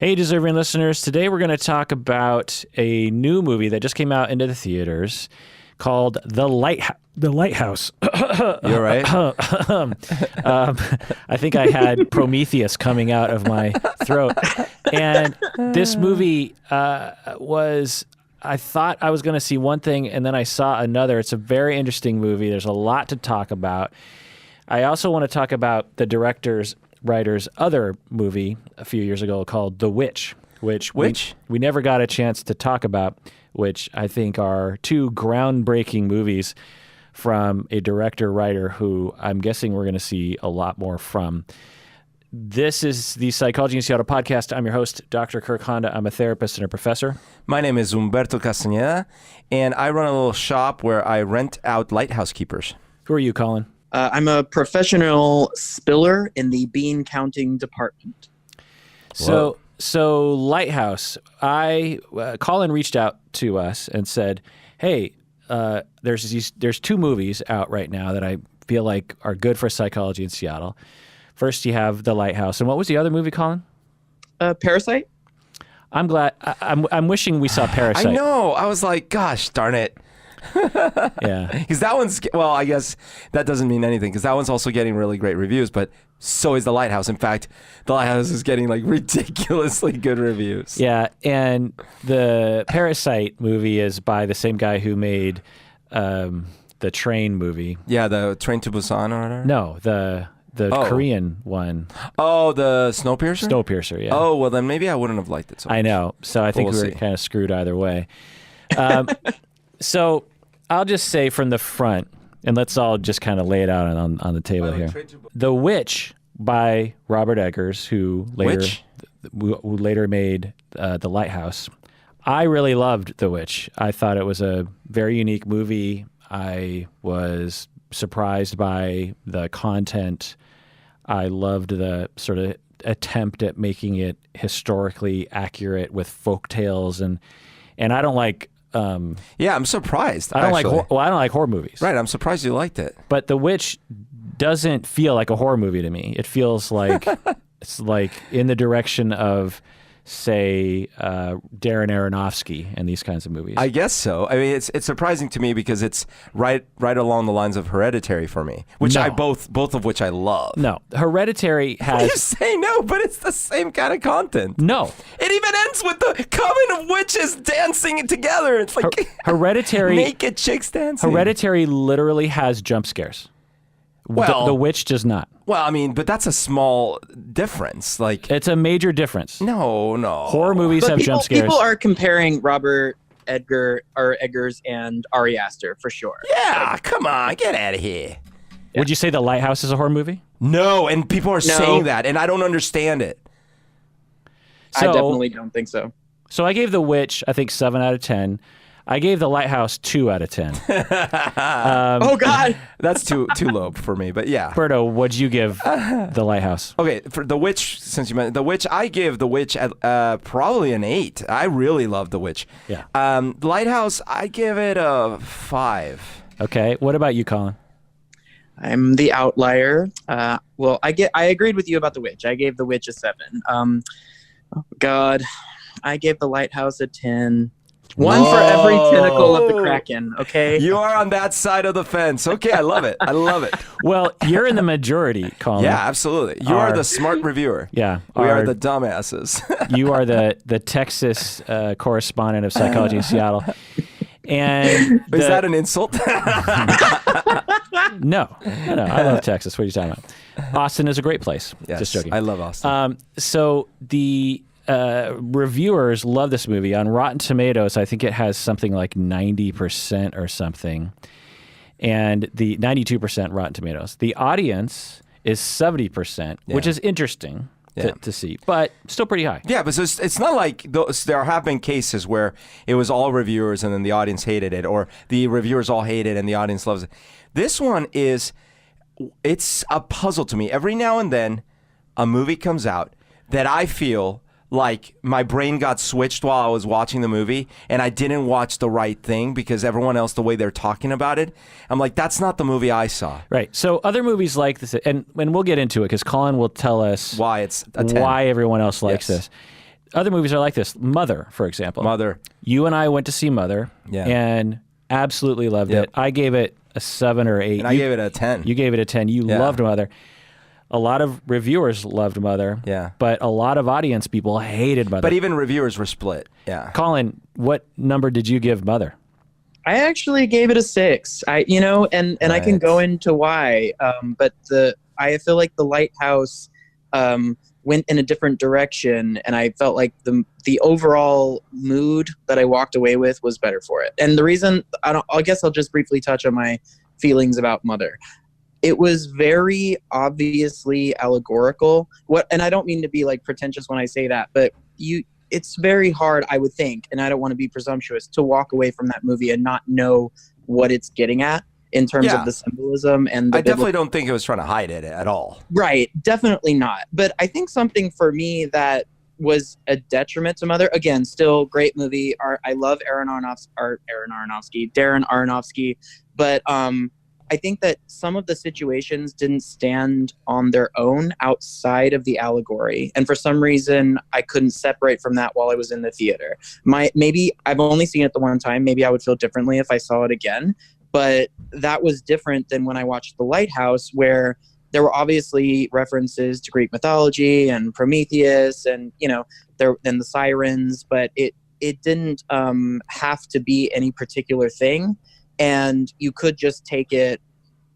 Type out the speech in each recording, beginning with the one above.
Hey, deserving listeners. Today we're going to talk about a new movie that just came out into the theaters called The Lighthouse. You're right. I think I had Prometheus coming out of my throat. And this movie I thought I was going to see one thing, and then I saw another. It's a very interesting movie. There's a lot to talk about. I also want to talk about the writer's other movie a few years ago called The Witch, which we never got a chance to talk about, which I think are two groundbreaking movies from a director-writer who I'm guessing we're going to see a lot more from. This is the Psychology in Seattle podcast. I'm your host, Dr. Kirk Honda. I'm a therapist and a professor. My name is Humberto Castaneda, and I run a little shop where I rent out lighthouse keepers. Who are you, Colin? I'm a professional spiller in the bean counting department. So Lighthouse, Colin reached out to us and said, hey, there's two movies out right now that I feel like are good for psychology in Seattle. First, you have The Lighthouse. And what was the other movie, Colin? Parasite? I'm glad. I'm wishing we saw Parasite. I know. I was like, gosh, darn it. Yeah. Because that one's, well, I guess that doesn't mean anything because that one's also getting really great reviews, but so is The Lighthouse. In fact, The Lighthouse is getting like ridiculously good reviews. Yeah. And the Parasite movie is by the same guy who made the Train movie. Yeah, the Train to Busan or whatever? No, the Korean one. Oh, the Snowpiercer? Snowpiercer, yeah. Oh, well, then maybe I wouldn't have liked it so much. I know. So I think we'll we were see. kind of screwed either way. So I'll just say from the front, and let's all just kind of lay it out on the table here. The Witch by Robert Eggers, who later made The Lighthouse. I really loved The Witch. I thought it was a very unique movie. I was surprised by the content. I loved the sort of attempt at making it historically accurate with folk tales, and I don't like. Yeah, I'm surprised. I don't like horror movies. Right, I'm surprised you liked it. But The Witch doesn't feel like a horror movie to me. It feels like it's like in the direction of, say, Darren Aronofsky and these kinds of movies. I guess so. I mean, it's surprising to me because it's right along the lines of Hereditary for me, which No. both of which I love. No, Hereditary has. You say no, but it's the same kind of content. No, It even ends with the coven of witches dancing together. It's like Hereditary. naked chicks dancing. Hereditary literally has jump scares. Well- the Witch does not. Well, I mean, but that's a small difference. Like, It's a major difference. no. Horror movies But have jump scares. people are comparing Robert Eggers and Ari Aster for sure. Yeah, come on, get out of here. Would you say The Lighthouse is a horror movie? No, and people are saying that, and I don't understand it. So, I definitely don't think so. So I gave The Witch, I think, 7 out of 10. I gave The Lighthouse 2 out of 10. Oh, God. That's too low for me, but yeah. Berto, what'd you give The Lighthouse? Okay, for The Witch, since you mentioned The Witch, I give The Witch at probably an 8. I really love The Witch. Yeah. Lighthouse, I give it a 5. Okay. What about you, Colin? I'm the outlier. Well, I agreed with you about The Witch. I gave The Witch a 7. Oh, God. I gave The Lighthouse a 10. One for every tentacle of the Kraken, okay? You are on that side of the fence. Okay, I love it. I love it. Well, you're in the majority, Colin. Yeah, absolutely. You are the smart reviewer. Yeah. We are the dumbasses. You are the Texas correspondent of Psychology in Seattle. And Is that an insult? No. I love Texas. What are you talking about? Austin is a great place. Yes, Just joking. I love Austin. So the reviewers love this movie. On Rotten Tomatoes, I think it has something like 90% or something. And the 92% Rotten Tomatoes. The audience is 70%, which is interesting to see, but still pretty high. Yeah, but it's not like there have been cases where it was all reviewers and then the audience hated it, or the reviewers all hate it and the audience loves it. This one it's a puzzle to me. Every now and then, a movie comes out that I feel like my brain got switched while I was watching the movie and I didn't watch the right thing because everyone else, the way they're talking about it, I'm like, that's not the movie I saw. Right. So other movies like this, and we'll get into it because Colin will tell us Why it's a 10. why everyone else likes this. other movies are like this. Mother, for example. Mother. You and I went to see Mother and absolutely loved it. I gave it a 7 or 8. And I gave it a 10. You gave it a 10. You loved Mother. A lot of reviewers loved Mother. Yeah. But a lot of audience people hated Mother. But even reviewers were split. Yeah. Collin, what number did you give Mother? I actually gave it a 6. I can go into why. But I feel like the Lighthouse went in a different direction, and I felt like the overall mood that I walked away with was better for it. And the reason I guess I'll just briefly touch on my feelings about Mother. It was very obviously allegorical. And I don't mean to be like pretentious when I say that, but it's very hard, I would think, and I don't want to be presumptuous, to walk away from that movie and not know what it's getting at in terms of the symbolism and the I definitely don't think it was trying to hide it at all. Right, definitely not. But I think something for me that was a detriment to Mother, again, still great movie. I love Darren Aronofsky, but I think that some of the situations didn't stand on their own outside of the allegory. And for some reason, I couldn't separate from that while I was in the theater. Maybe I've only seen it the one time. Maybe I would feel differently if I saw it again. But that was different than when I watched The Lighthouse, where there were obviously references to Greek mythology and Prometheus and, then the sirens, but it didn't have to be any particular thing. And you could just take it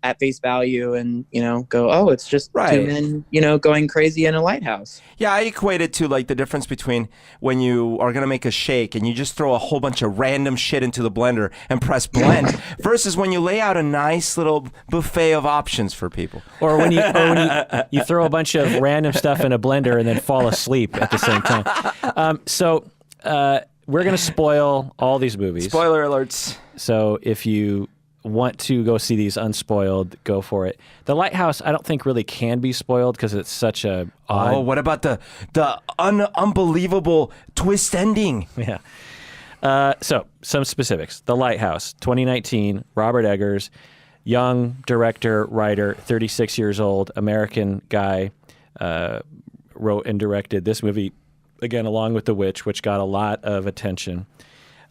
at face value and, go, oh, it's just two men, going crazy in a lighthouse. Yeah, I equate it to like the difference between when you are going to make a shake and you just throw a whole bunch of random shit into the blender and press blend versus when you lay out a nice little buffet of options for people. Or when you throw a bunch of random stuff in a blender and then fall asleep at the same time. So we're going to spoil all these movies. Spoiler alerts. So if you want to go see these unspoiled, go for it. The Lighthouse, I don't think really can be spoiled because it's such a odd... Oh, what about the unbelievable twist ending? Yeah. So some specifics. The Lighthouse, 2019, Robert Eggers, young director, writer, 36 years old, American guy, wrote and directed this movie, again, along with The Witch, which got a lot of attention.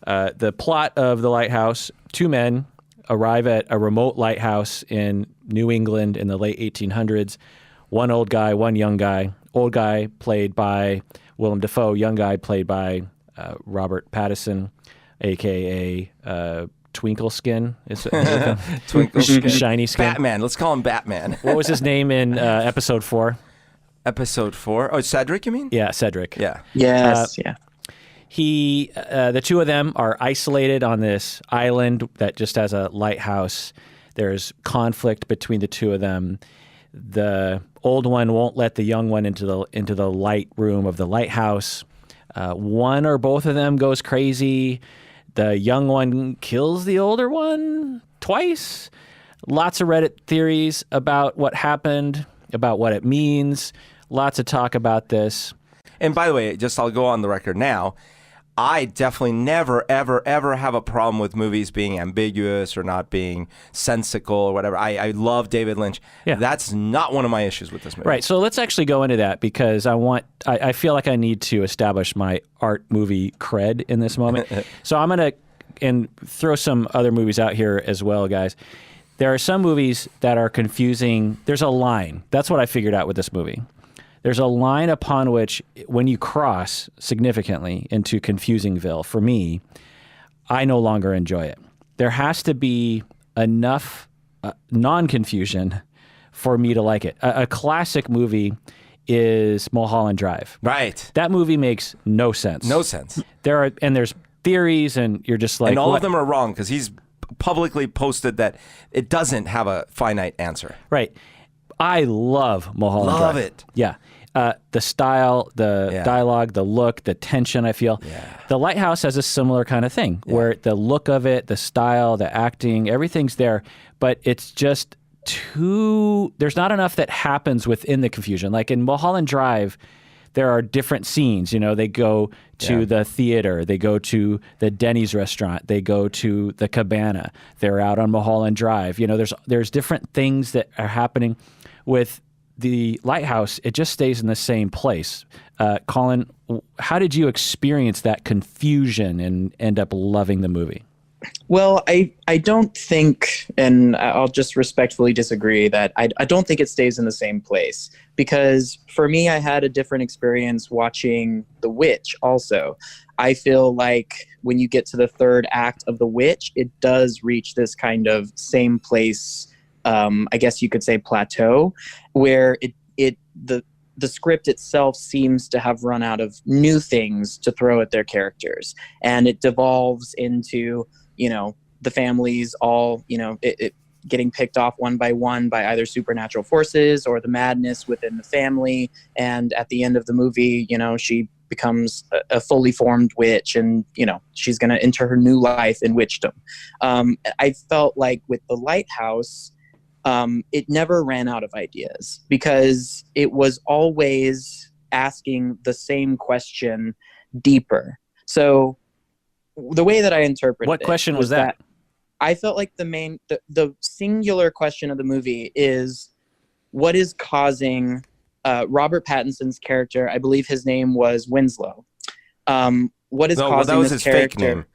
The plot of The Lighthouse, 2 men arrive at a remote lighthouse in New England in the late 1800s. One old guy, one young guy. Old guy played by Willem Dafoe. Young guy played by Robert Pattinson, a.k.a. Twinkle Skin. Twinkle Skin. Shiny Skin. Batman. Let's call him Batman. What was his name in episode 4? Episode 4? Oh, Cedric, you mean? Yeah, Cedric. Yeah. Yes, yeah. The 2 of them are isolated on this island that just has a lighthouse. There's conflict between the 2 of them. The old one won't let the young one into the light room of the lighthouse. One or both of them goes crazy. The young one kills the older one twice. Lots of Reddit theories about what happened, about what it means. Lots of talk about this. And by the way, I'll go on the record now. I definitely never, ever, ever have a problem with movies being ambiguous or not being sensical or whatever. I love David Lynch. Yeah. That's not one of my issues with this movie. Right. So let's actually go into that because I feel like I need to establish my art movie cred in this moment. So I'm going to throw some other movies out here as well, guys. There are some movies that are confusing. There's a line. That's what I figured out with this movie. There's a line upon which, when you cross significantly into Confusingville, for me, I no longer enjoy it. There has to be enough non-confusion for me to like it. A classic movie is Mulholland Drive. Right. That movie makes no sense. No sense. There's theories, and you're just like... And all of them are wrong, because he's publicly posted that it doesn't have a finite answer. Right. I love Mulholland Drive. Love it. Yeah. The style, the dialogue, the look, the tension, I feel. Yeah. The Lighthouse has a similar kind of thing where the look of it, the style, the acting, everything's there, but it's just there's not enough that happens within the confusion. Like in Mulholland Drive, there are different scenes. They go to the theater, they go to the Denny's restaurant, they go to the cabana, they're out on Mulholland Drive. There's different things that are happening. With the Lighthouse, it just stays in the same place. Colin, how did you experience that confusion and end up loving the movie? Well, I don't think, and I'll just respectfully disagree, that I don't think it stays in the same place. Because for me, I had a different experience watching The Witch also. I feel like when you get to the third act of The Witch, it does reach this kind of same place, I guess you could say plateau, where the script itself seems to have run out of new things to throw at their characters. And it devolves into, the families all, it getting picked off one by either supernatural forces or the madness within the family. And at the end of the movie, she becomes a fully formed witch, and, she's going to enter her new life in witchdom. I felt like with The Lighthouse, it never ran out of ideas because it was always asking the same question deeper. So the way that I interpreted what question was that? I felt like the singular question of the movie is what is causing Robert Pattinson's character, I believe his name was Winslow. What is causing that was this his character? fake name.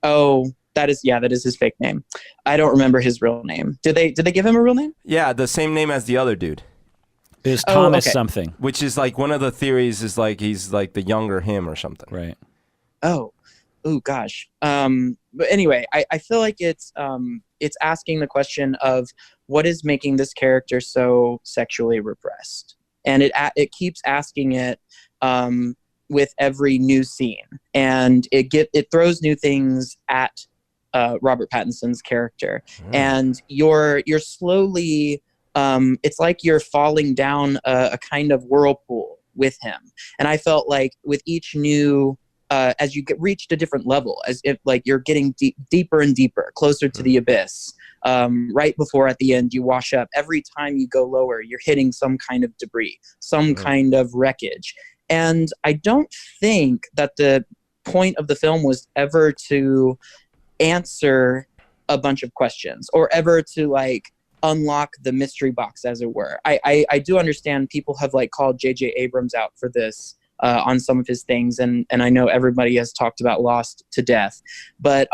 Oh, that is his fake name. I don't remember his real name. Did they give him a real name? Yeah, the same name as the other dude. It was Thomas okay. something. Which is like one of the theories is like he's like the younger him or something. Right. Oh gosh. But anyway, I feel like it's asking the question of what is making this character so sexually repressed, and it keeps asking it with every new scene, and it throws new things at Robert Pattinson's character, and you're slowly. It's like you're falling down a kind of whirlpool with him, and I felt like with each new. As you reached a different level, as if like you're getting deeper and deeper, closer to the abyss. Right before at the end you wash up. Every time you go lower, you're hitting some kind of debris, some kind of wreckage. And I don't think that the point of the film was ever to answer a bunch of questions or ever to like unlock the mystery box, as it were. I do understand people have like called J.J. Abrams out for this. On some of his things, and I know everybody has talked about Lost to death, but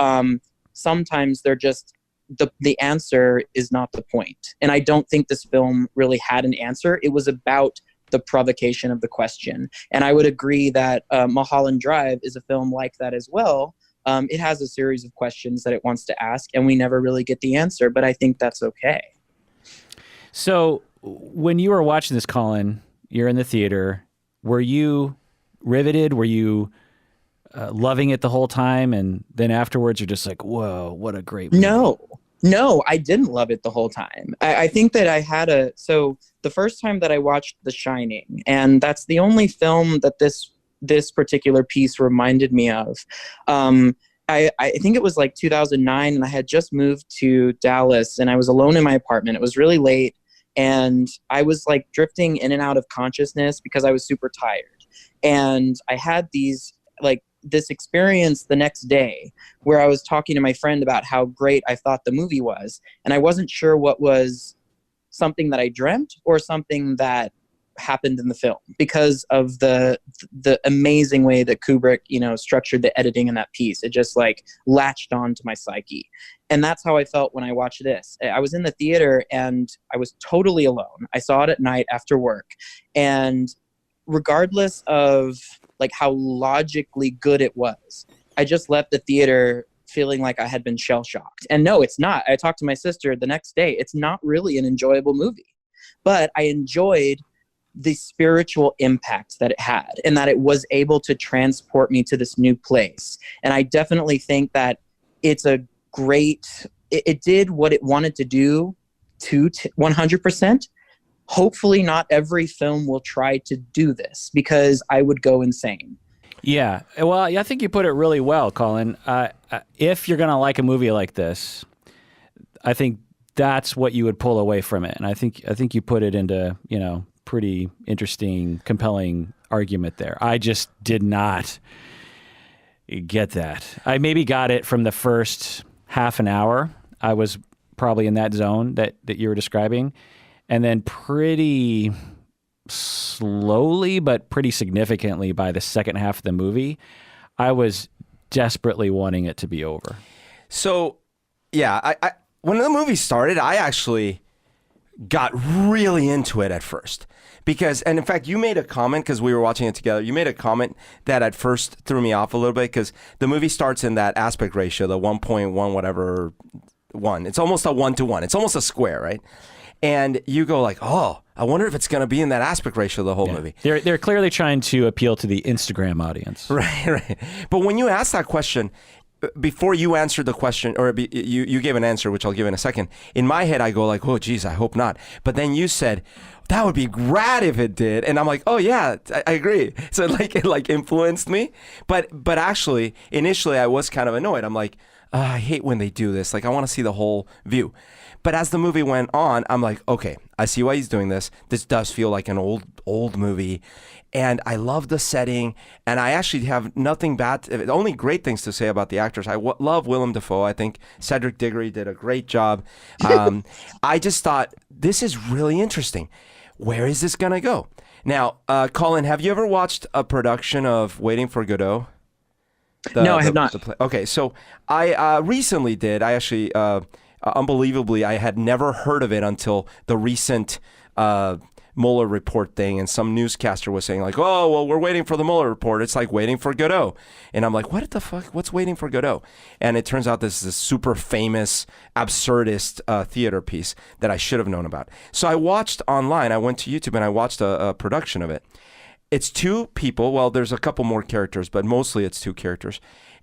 sometimes they're just the answer is not the point. And I don't think this film really had an answer. It was about the provocation of the question. And I would agree that Mulholland Drive is a film like that as well. It has a series of questions that it wants to ask, and we never really get the answer, but I think that's okay. So when you were watching this, Colin, you're in the theater. Were you riveted? Were you loving it the whole time? And then afterwards, you're just like, whoa, what a great movie. No, I didn't love it the whole time. I think that I had so the first time that I watched The Shining, and that's the only film that this particular piece reminded me of. I think it was like 2009, and I had just moved to Dallas, and I was alone in my apartment. It was really late. And I was like drifting in and out of consciousness because I was super tired. And I had this experience the next day where I was talking to my friend about how great I thought the movie was. And I wasn't sure what was something that I dreamt or something that happened in the film because of the amazing way that Kubrick, structured the editing in that piece. It just like latched on to my psyche. And that's how I felt when I watched this. I was in the theater and I was totally alone. I saw it at night after work. And regardless of like how logically good it was, I just left the theater feeling like I had been shell-shocked. And no, it's not. I talked to my sister the next day. It's not really an enjoyable movie. But I enjoyed the spiritual impact that it had and that it was able to transport me to this new place. And I definitely think that it's a great, it did what it wanted to do to 100%. Hopefully not every film will try to do this because I would go insane. Yeah. Well, I think you put it really well, Colin. If you're going to like a movie like this, I think that's what you would pull away from it. And I think you put it into, pretty interesting, compelling argument there. I just did not get that. I maybe got it from the first half an hour. I was probably in that zone that you were describing. And then pretty slowly but pretty significantly by the second half of the movie, I was desperately wanting it to be over. So, yeah, I when the movie started, I actually got really into it at first. Because, and in fact, you made a comment, because we were watching it together, you made a comment that at first threw me off a little bit, because the movie starts in that aspect ratio, the 1.1 whatever 1. It's almost a 1-to-1. It's almost a square, right? And you go like, oh, I wonder if it's going to be in that aspect ratio the whole movie. They're clearly trying to appeal to the Instagram audience. Right. But when you ask that question, before you answered the question, or you gave an answer, which I'll give in a second, in my head I go like, oh, geez, I hope not. But then you said, that would be rad if it did. And I'm like, oh, yeah, I agree. So it influenced me. But actually, initially I was kind of annoyed. I'm like, I hate when they do this. Like, I want to see the whole view. But as the movie went on, I'm like, okay, I see why he's doing this. This does feel like an old movie. And I love the setting. And I actually have nothing bad, only great things to say about the actors. I love Willem Dafoe. I think Cedric Diggory did a great job. I just thought, this is really interesting. Where is this going to go? Now, Collin, have you ever watched a production of Waiting for Godot? No, I have not. Okay, so I recently did. I actually... unbelievably, I had never heard of it until the recent Mueller report thing, and some newscaster was saying like, oh, well, we're waiting for the Mueller report. It's like Waiting for Godot. And I'm like, what the fuck? What's Waiting for Godot? And it turns out this is a super famous, absurdist theater piece that I should have known about. So I watched online. I went to YouTube and I watched a production of it. It's two people. Well, there's a couple more characters, but mostly it's two characters.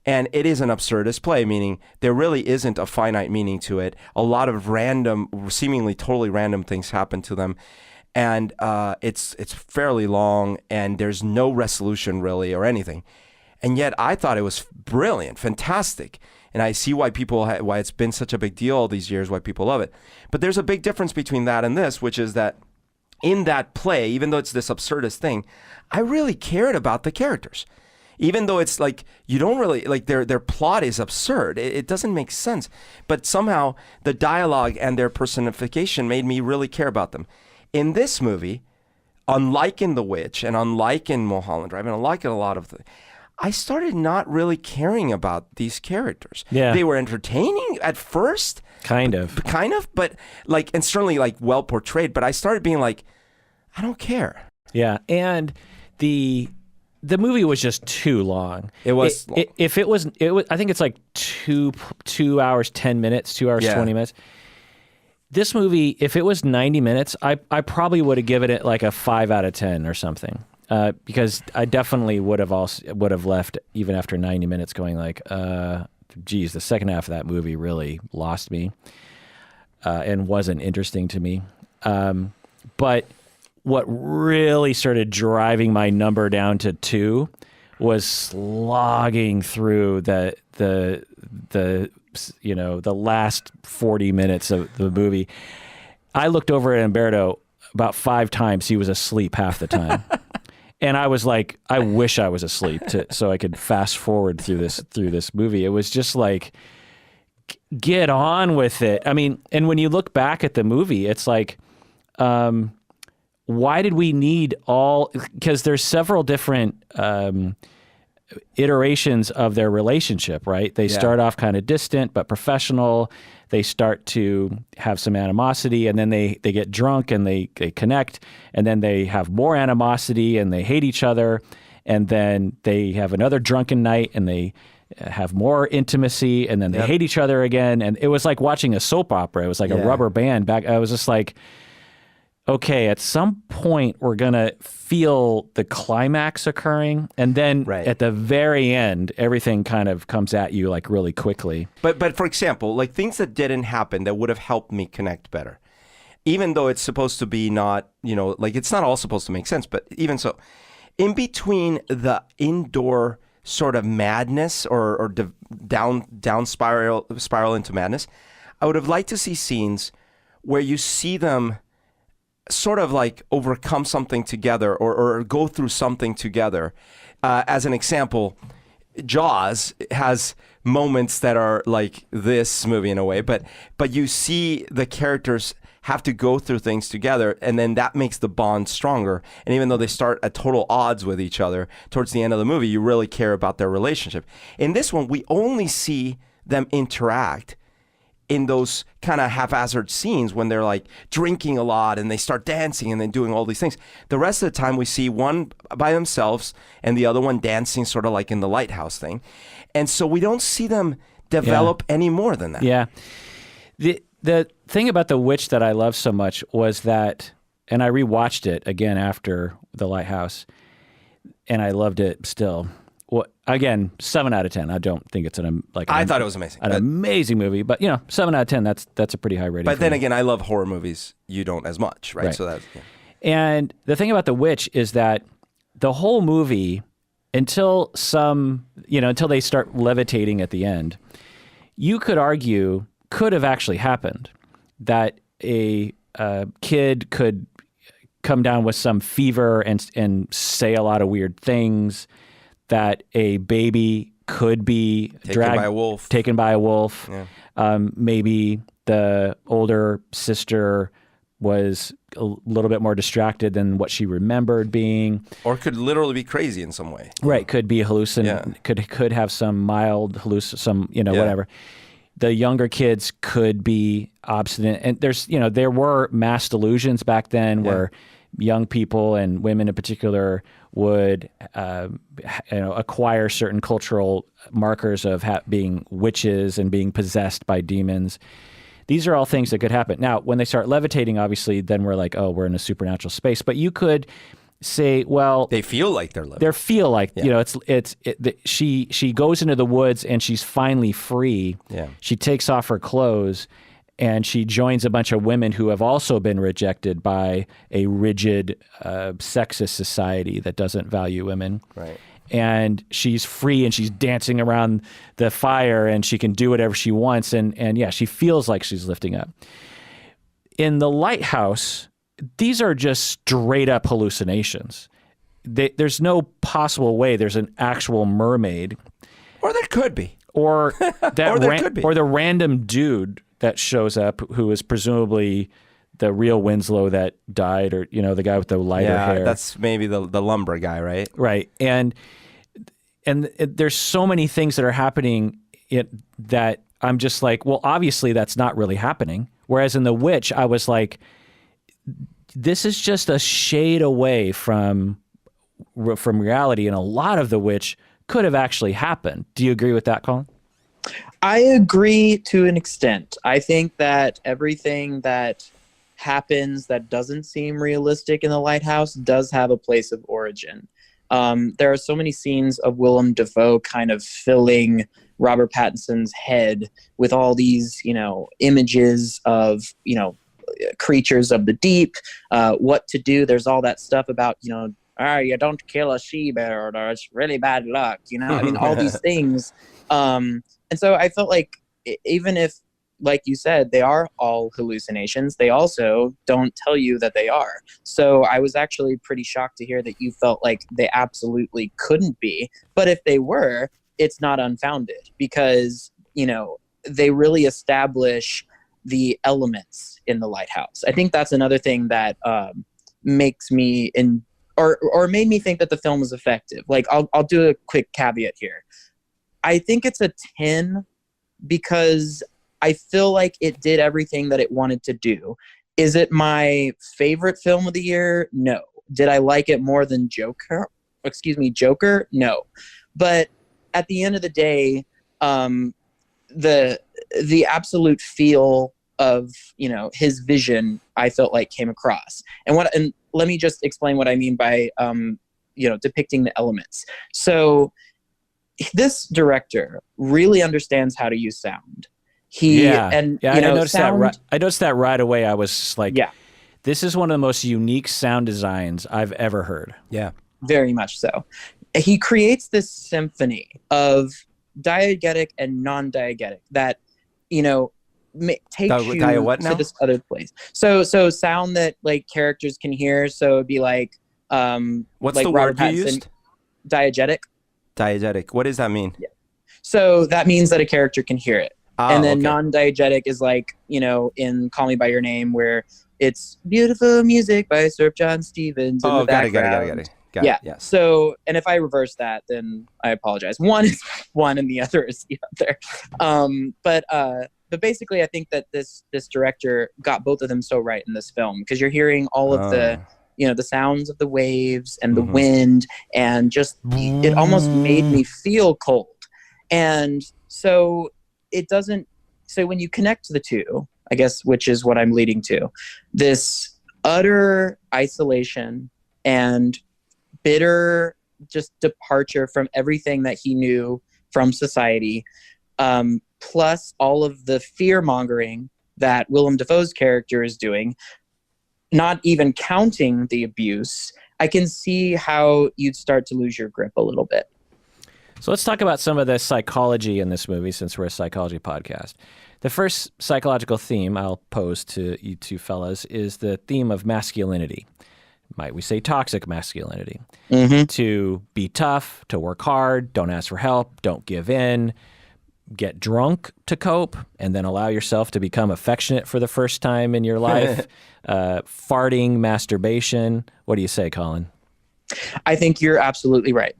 And it is an absurdist play, meaning there really isn't a finite meaning to it. A lot of random, seemingly totally random things happen to them. And it's fairly long, and there's no resolution really or anything. And yet I thought it was brilliant, fantastic. And I see why why it's been such a big deal all these years, why people love it. But there's a big difference between that and this, which is that in that play, even though it's this absurdist thing, I really cared about the characters. Even though it's like, you don't really, like their plot is absurd. It doesn't make sense. But somehow the dialogue and their personification made me really care about them. In this movie, unlike in The Witch and unlike in Mulholland Drive and unlike in a lot of I started not really caring about these characters. Yeah. They were entertaining at first. Kind of, but like, and certainly like well portrayed, but I started being like, I don't care. Yeah. And the movie was just too long. It was long. If it was, I think it's like 2 hours, 10 minutes, 2 hours, 20 minutes. This movie, if it was 90 minutes, I probably would have given it like a 5 out of 10 or something. Because I definitely would have left even after 90 minutes going like, geez, the second half of that movie really lost me and wasn't interesting to me. But what really started driving my number down to 2 was slogging through the last 40 minutes of the movie. I looked over at Humberto about 5 times. He was asleep half the time. And I was like, I wish I was asleep so I could fast forward through this movie. It was just like, get on with it. I mean, and when you look back at the movie, it's like, why did we need all? Because there's several different iterations of their relationship, right? They start off kind of distant but professional. They start to have some animosity, and then they get drunk and they connect, and then they have more animosity and they hate each other, and then they have another drunken night and they have more intimacy, and then they hate each other again. And it was like watching a soap opera. It was like a rubber band back. I was just like, okay, at some point we're going to feel the climax occurring, and then at the very end, everything kind of comes at you like really quickly. But for example, like things that didn't happen that would have helped me connect better, even though it's supposed to be not, like it's not all supposed to make sense, but even so, in between the indoor sort of madness or down spiral into madness, I would have liked to see scenes where you see them sort of like overcome something together or go through something together. As an example, Jaws has moments that are like this movie in a way, but you see the characters have to go through things together, and then that makes the bond stronger. And even though they start at total odds with each other, towards the end of the movie, you really care about their relationship. In this one, we only see them interact in those kind of haphazard scenes when they're like drinking a lot and they start dancing and then doing all these things. The rest of the time we see one by themselves and the other one dancing, sort of like in the Lighthouse thing. And so we don't see them develop any more than that. Yeah. The thing about The Witch that I love so much was that, and I rewatched it again after the Lighthouse, and I loved it still. Well, again, 7 out of 10. I don't think it's I thought it was amazing. An amazing movie, but 7 out of 10. That's a pretty high rating. But then again, I love horror movies. You don't as much, right? So that's And the thing about The Witch is that the whole movie, until they start levitating at the end, you could argue could have actually happened that a kid could come down with some fever and say a lot of weird things, that a baby could be taken by a wolf. Yeah. Maybe the older sister was a little bit more distracted than what she remembered being, or could literally be crazy in some way. Right, could be could have some mild whatever. The younger kids could be obstinate, and there were mass delusions back then where young people and women in particular would acquire certain cultural markers of being witches and being possessed by demons. These are all things that could happen. Now, when they start levitating, obviously, then we're like, oh, we're in a supernatural space. But you could say, well, they feel like they're levitating. She goes into the woods and she's finally free. Yeah. She takes off her clothes and she joins a bunch of women who have also been rejected by a rigid, sexist society that doesn't value women. Right. And she's free and she's dancing around the fire and she can do whatever she wants. And she feels like she's lifting up. In the Lighthouse, these are just straight up hallucinations. There's no possible way there's an actual mermaid. Or there could be. Or the random dude that shows up who is presumably the real Winslow that died, or the guy with the lighter hair. That's maybe the lumber guy, right? Right. And there's so many things that are happening that I'm just like, well, obviously that's not really happening. Whereas in The Witch, I was like, this is just a shade away from reality, and a lot of The Witch could have actually happened. Do you agree with that, Colin? I agree to an extent. I think that everything that happens that doesn't seem realistic in the Lighthouse does have a place of origin. There are so many scenes of Willem Dafoe kind of filling Robert Pattinson's head with all these, images of, creatures of the deep, what to do. There's all that stuff about, you don't kill a she-bear, or it's really bad luck, all these things. And so I felt like even if, like you said, they are all hallucinations, they also don't tell you that they are. So I was actually pretty shocked to hear that you felt like they absolutely couldn't be. But if they were, it's not unfounded, because, they really establish the elements in the Lighthouse. I think that's another thing that makes me or made me think that the film was effective. Like, I'll do a quick caveat here. I think it's a 10 because I feel like it did everything that it wanted to do. Is it my favorite film of the year? No. Did I like it more than Joker? No. But at the end of the day, the absolute feel of, his vision, I felt like came across. And let me just explain what I mean by, depicting the elements. So this director really understands how to use sound. I noticed that right away. I was just like, this is one of the most unique sound designs I've ever heard. Yeah, very much so. He creates this symphony of diegetic and non-diegetic that, takes you to this other place. So sound that like characters can hear. So it'd be like, what's like the Robert word you Pattinson, used? Diegetic. Diegetic. What does that mean? Yeah. So that means that a character can hear it. And then okay. non-diegetic is like, in Call Me by Your Name, where it's beautiful music by Sir John Stevens in the background. Got it. Yes. So, and if I reverse that, then I apologize. One is one and the other is the other. But basically, I think that this director got both of them so right in this film, because you're hearing all of the sounds of the waves and the wind, and just it almost made me feel cold. And so it doesn't. So when you connect the two, I guess, which is what I'm leading to, this utter isolation and bitter just departure from everything that he knew from society, plus all of the fear mongering that Willem Dafoe's character is doing, not even counting the abuse, I can see how you'd start to lose your grip a little bit. So let's talk about some of the psychology in this movie, since we're a psychology podcast. The first psychological theme I'll pose to you two fellas is the theme of masculinity. Might we say toxic masculinity? To be tough, to work hard, don't ask for help, don't give in, get drunk to cope, and then allow yourself to become affectionate for the first time in your life. Farting, masturbation. What do you say, Colin? I think you're absolutely right.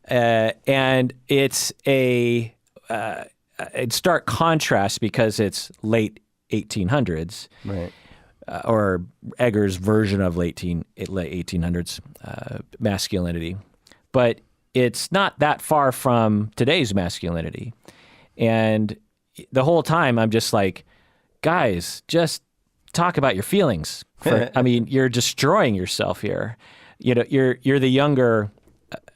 And it's a in stark contrast because it's late 1800s. Right. Or Egger's version of late 1800s masculinity. But it's not that far from today's masculinity. And the whole time I'm just like, guys, just talk about your feelings. I mean, you're destroying yourself here. You're the younger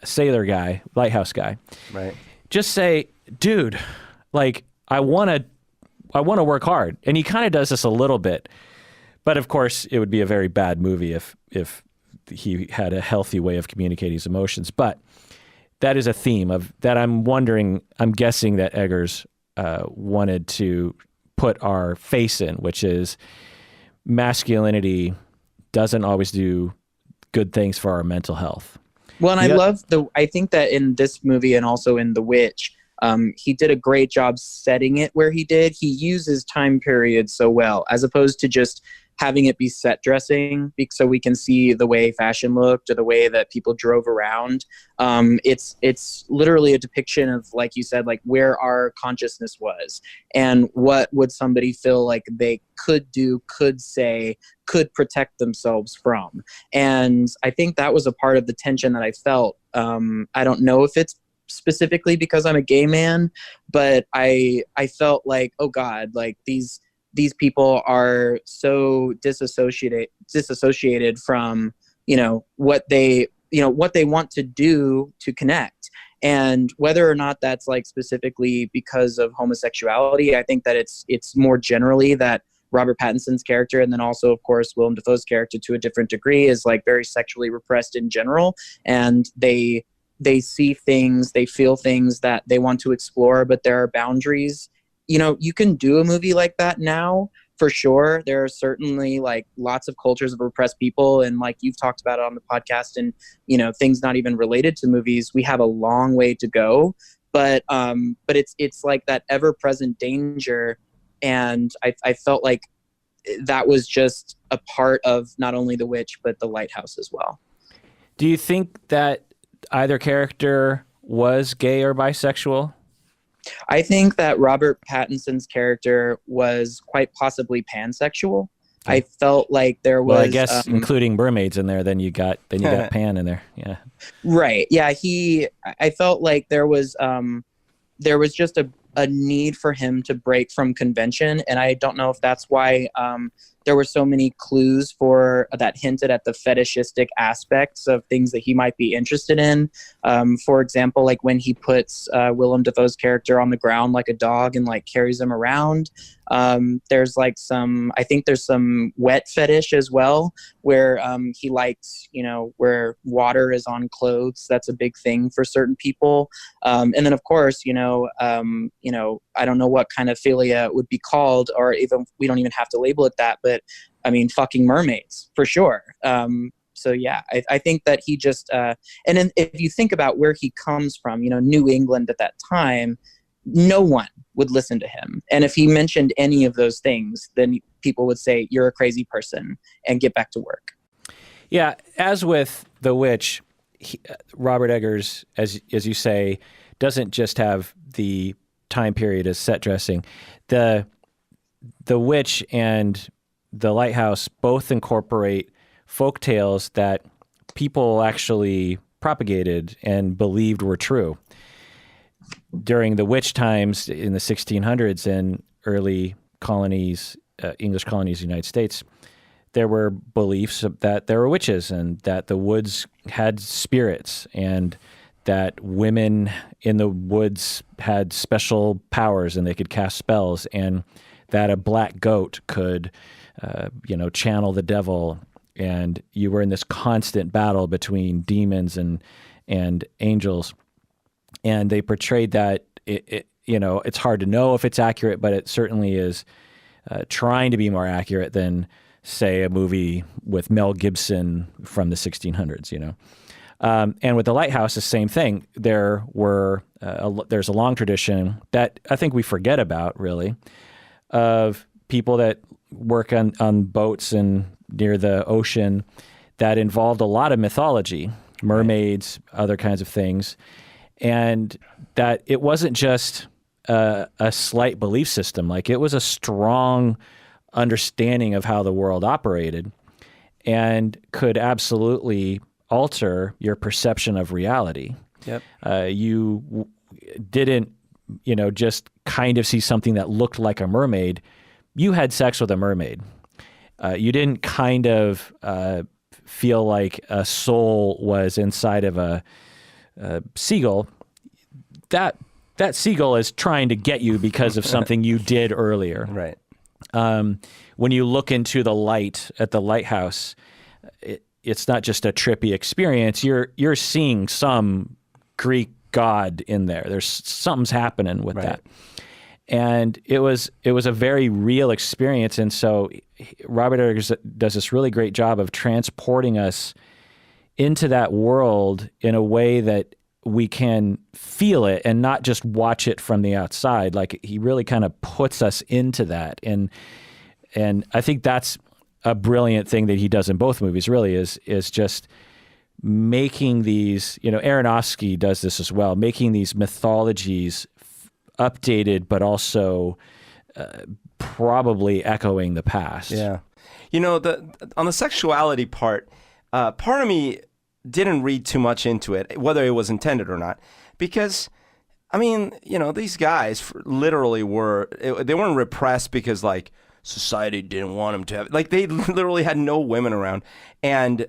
sailor guy, lighthouse guy. Right. Just say, dude, like, I want to work hard. And he kind of does this a little bit. But of course, it would be a very bad movie if he had a healthy way of communicating his emotions. But that is a theme of that I'm guessing that Eggers wanted to put our face in, which is masculinity doesn't always do good things for our mental health. Well, and I think that in this movie and also in The Witch, he did a great job setting it where he did. He uses time periods so well, as opposed to just having it be set dressing so we can see the way fashion looked or the way that people drove around. It's literally a depiction of, like you said, like where our consciousness was and what would somebody feel like they could do, could say, could protect themselves from. And I think that was a part of the tension that I felt. I don't know if it's specifically because I'm a gay man, but I felt like, oh God, like these people are so disassociated from, what they want to do to connect. And whether or not that's like specifically because of homosexuality, I think that it's more generally that Robert Pattinson's character, and then also, of course, Willem Dafoe's character to a different degree, is like very sexually repressed in general. And they see things, they feel things that they want to explore, but there are boundaries. You can do a movie like that now, for sure. There are certainly like lots of cultures of repressed people, and like you've talked about it on the podcast, and things not even related to movies. We have a long way to go, but it's like that ever-present danger, and I felt like that was just a part of not only The Witch but The Lighthouse as well. Do you think that either character was gay or bisexual? I think that Robert Pattinson's character was quite possibly pansexual. Okay. I felt like there was. Well, I guess including mermaids in there, then you got Pan in there. Yeah. Right. Yeah. I felt like there was just a need for him to break from convention, and I don't know if that's why there were so many clues that hinted at the fetishistic aspects of things that he might be interested in. For example, like when he puts Willem Dafoe's character on the ground like a dog and like carries him around. There's like I think there's some wet fetish as well, where he likes, where water is on clothes. That's a big thing for certain people. And then of course, I don't know what kind of philia it would be called, or even we don't even have to label it that, but I mean, fucking mermaids for sure. So yeah, I think that he just, and then if you think about where he comes from, New England at that time, no one would listen to him. And if he mentioned any of those things, then people would say, you're a crazy person, and get back to work. Yeah, as with The Witch, Robert Eggers, as you say, doesn't just have the time period as set dressing. The Witch and The Lighthouse both incorporate folk tales that people actually propagated and believed were true. During the witch times in the 1600s and early colonies, English colonies, United States, there were beliefs that there were witches and that the woods had spirits and that women in the woods had special powers and they could cast spells, and that a black goat could, channel the devil. And you were in this constant battle between demons and angels. And they portrayed that, it's hard to know if it's accurate, but it certainly is trying to be more accurate than, say, a movie with Mel Gibson from the 1600s, And with The Lighthouse, the same thing. There's a long tradition that I think we forget about, really, of people that work on boats and near the ocean that involved a lot of mythology, mermaids, other kinds of things, and that it wasn't just a slight belief system. Like, it was a strong understanding of how the world operated and could absolutely alter your perception of reality. Yep. You didn't, just kind of see something that looked like a mermaid. You had sex with a mermaid. You didn't kind of feel like a soul was inside of a seagull. That seagull is trying to get you because of something you did earlier. Right. When you look into the light at the lighthouse, it's not just a trippy experience. You're seeing some Greek god in there. There's something's happening with that. And it was a very real experience. And so Robert Eggers does this really great job of transporting us into that world in a way that we can feel it and not just watch it from the outside. Like, he really kind of puts us into that. And I think that's a brilliant thing that he does in both movies, really, is just making these, Aronofsky does this as well, making these mythologies updated, but also probably echoing the past. Yeah. On the sexuality part of me didn't read too much into it, whether it was intended or not, because, these guys literally they weren't repressed because, like, society didn't want them to have, like, they literally had no women around. And,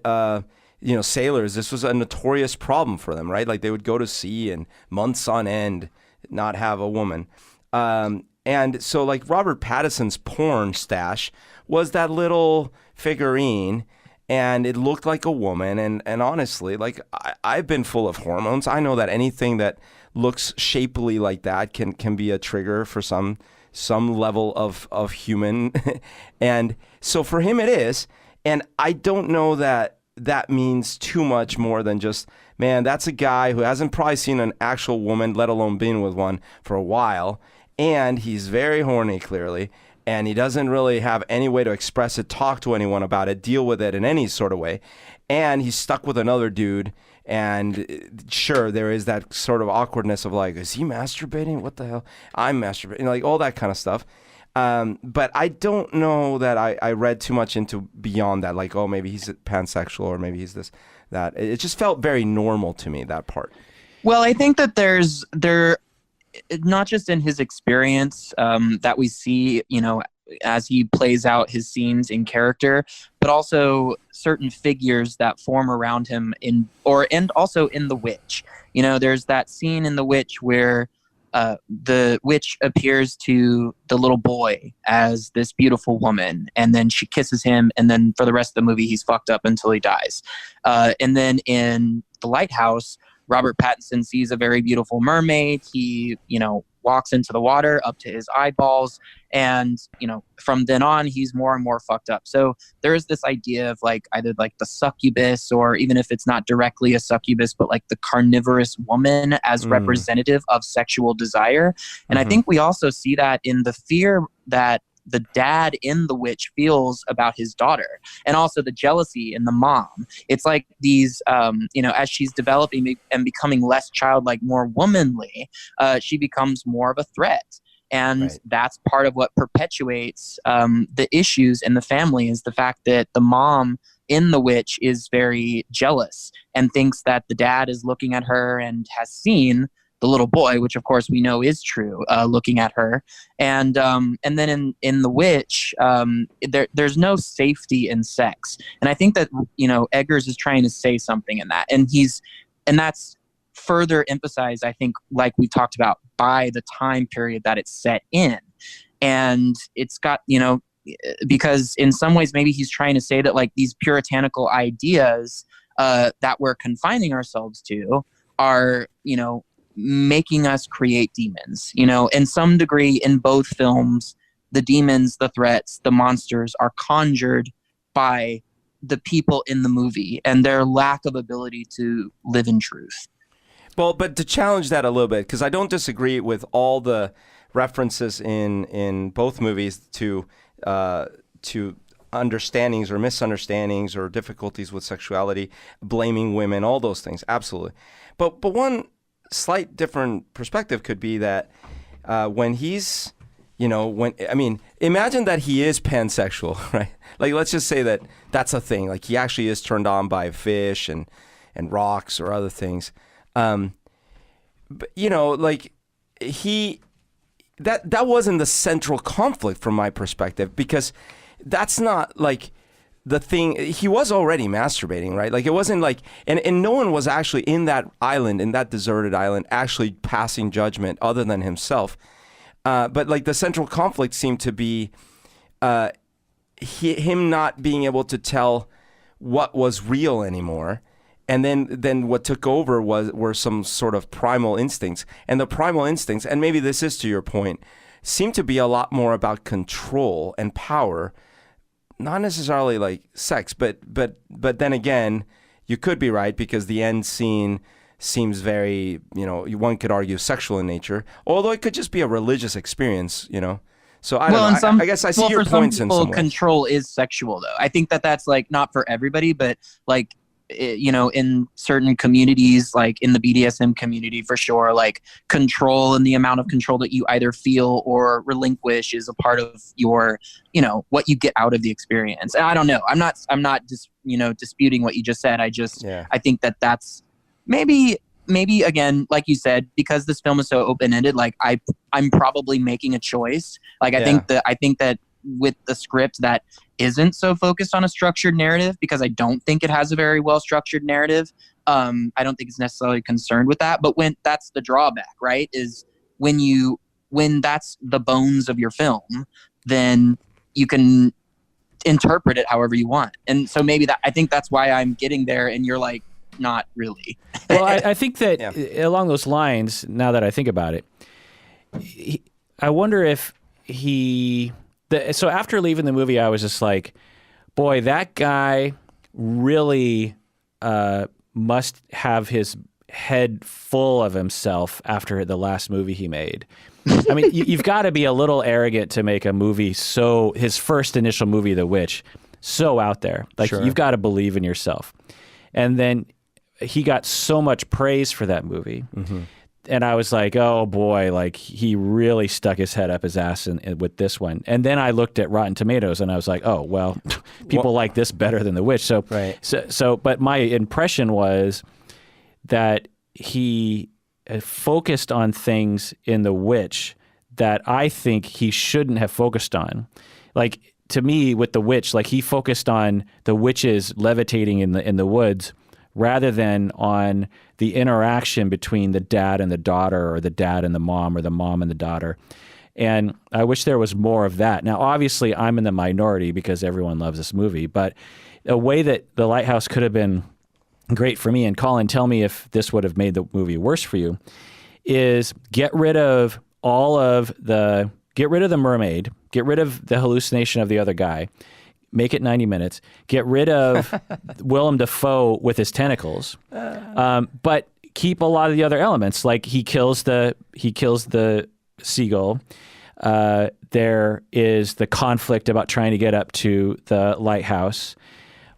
sailors, this was a notorious problem for them, right? Like, they would go to sea and months on end not have a woman. And so, like, Robert Pattinson's porn stash was that little figurine, and it looked like a woman. And honestly, like, I've been full of hormones. I know that anything that looks shapely like that can be a trigger for some level of human. And so for him it is. And I don't know that means too much more than just, man, that's a guy who hasn't probably seen an actual woman, let alone been with one, for a while. And he's very horny, clearly. And he doesn't really have any way to express it, talk to anyone about it, deal with it in any sort of way. And he's stuck with another dude. And sure, there is that sort of awkwardness of, like, is he masturbating? What the hell? I'm masturbating. Like, all that kind of stuff. But I don't know that I read too much into beyond that. Like, oh, maybe he's pansexual, or maybe he's this, that. It just felt very normal to me, that part. Well, I think that there, not just in his experience that we see, as he plays out his scenes in character, but also certain figures that form around him and also in The Witch. There's that scene in The Witch where the witch appears to the little boy as this beautiful woman, and then she kisses him, and then for the rest of the movie he's fucked up until he dies. And then in The Lighthouse, Robert Pattinson sees a very beautiful mermaid. He, walks into the water up to his eyeballs. And, from then on, he's more and more fucked up. So there is this idea of like either like the succubus, or even if it's not directly a succubus, but like the carnivorous woman as representative of sexual desire. And I think we also see that in the fear that the dad in The Witch feels about his daughter, and also the jealousy in the mom. It's like these, as she's developing and becoming less childlike, more womanly, she becomes more of a threat. And that's part of what perpetuates the issues in the family, is the fact that the mom in The Witch is very jealous and thinks that the dad is looking at her and has seen the little boy, which of course we know is true, looking at her. And then in The Witch, there's no safety in sex. And I think that, Eggers is trying to say something in that. And that's further emphasized, I think, like we talked about, by the time period that it's set in. And it's got, because in some ways maybe he's trying to say that like these puritanical ideas that we're confining ourselves to are, making us create demons. In some degree in both films, the demons, the threats, the monsters are conjured by the people in the movie and their lack of ability to live in truth. Well, but to challenge that a little bit, because I don't disagree with all the references in both movies to understandings or misunderstandings or difficulties with sexuality, blaming women, all those things, absolutely. But one slight different perspective could be that when he's, imagine that he is pansexual, right? Like, let's just say that that's a thing. Like, he actually is turned on by fish and rocks or other things. But, like, that wasn't the central conflict from my perspective, because that's not like the thing. He was already masturbating, right? Like, it wasn't like, and no one was actually in that island, in that deserted island, actually passing judgment other than himself. But like the central conflict seemed to be him not being able to tell what was real anymore. And then what took over were some sort of primal instincts. And the primal instincts, and maybe this is to your point, seem to be a lot more about control and power, not necessarily like sex, but then again, you could be right, because the end scene seems very, one could argue sexual in nature, although it could just be a religious experience, So I don't know. I guess I see your points in some ways. Control is sexual, though. I think that that's like not for everybody, but like, in certain communities, like in the BDSM community, for sure, like control and the amount of control that you either feel or relinquish is a part of your, what you get out of the experience. And I don't know. I'm not just, disputing what you just said. I think that that's maybe again, like you said, because this film is so open-ended, like I'm probably making a choice. Like I think that with the script that isn't so focused on a structured narrative, because I don't think it has a very well structured narrative. I don't think it's necessarily concerned with that. But when that's the drawback, right, is when that's the bones of your film, then you can interpret it however you want. And so maybe I think that's why I'm getting there, and you're like, not really. Well, I think that along those lines, now that I think about it, I wonder if so after leaving the movie, I was just like, boy, that guy really must have his head full of himself after the last movie he made. I mean, you've got to be a little arrogant to make a movie his first initial movie, The Witch, so out there. Like, sure. You've got to believe in yourself. And then he got so much praise for that movie. Mm-hmm. And I was like, oh boy, like he really stuck his head up his ass with this one. And then I looked at Rotten Tomatoes and I was like, oh, well, people like this better than The Witch. So, right. But my impression was that he focused on things in The Witch that I think he shouldn't have focused on. Like, to me, with The Witch, like he focused on the witches levitating in the woods, rather than on the interaction between the dad and the daughter, or the dad and the mom, or the mom and the daughter. And I wish there was more of that. Now, obviously, I'm in the minority because everyone loves this movie, but a way that The Lighthouse could have been great for me, and Colin, tell me if this would have made the movie worse for you, is get rid of get rid of the mermaid, get rid of the hallucination of the other guy, make it 90 minutes, get rid of Willem Dafoe with his tentacles, but keep a lot of the other elements. Like he kills the seagull. There is the conflict about trying to get up to the lighthouse.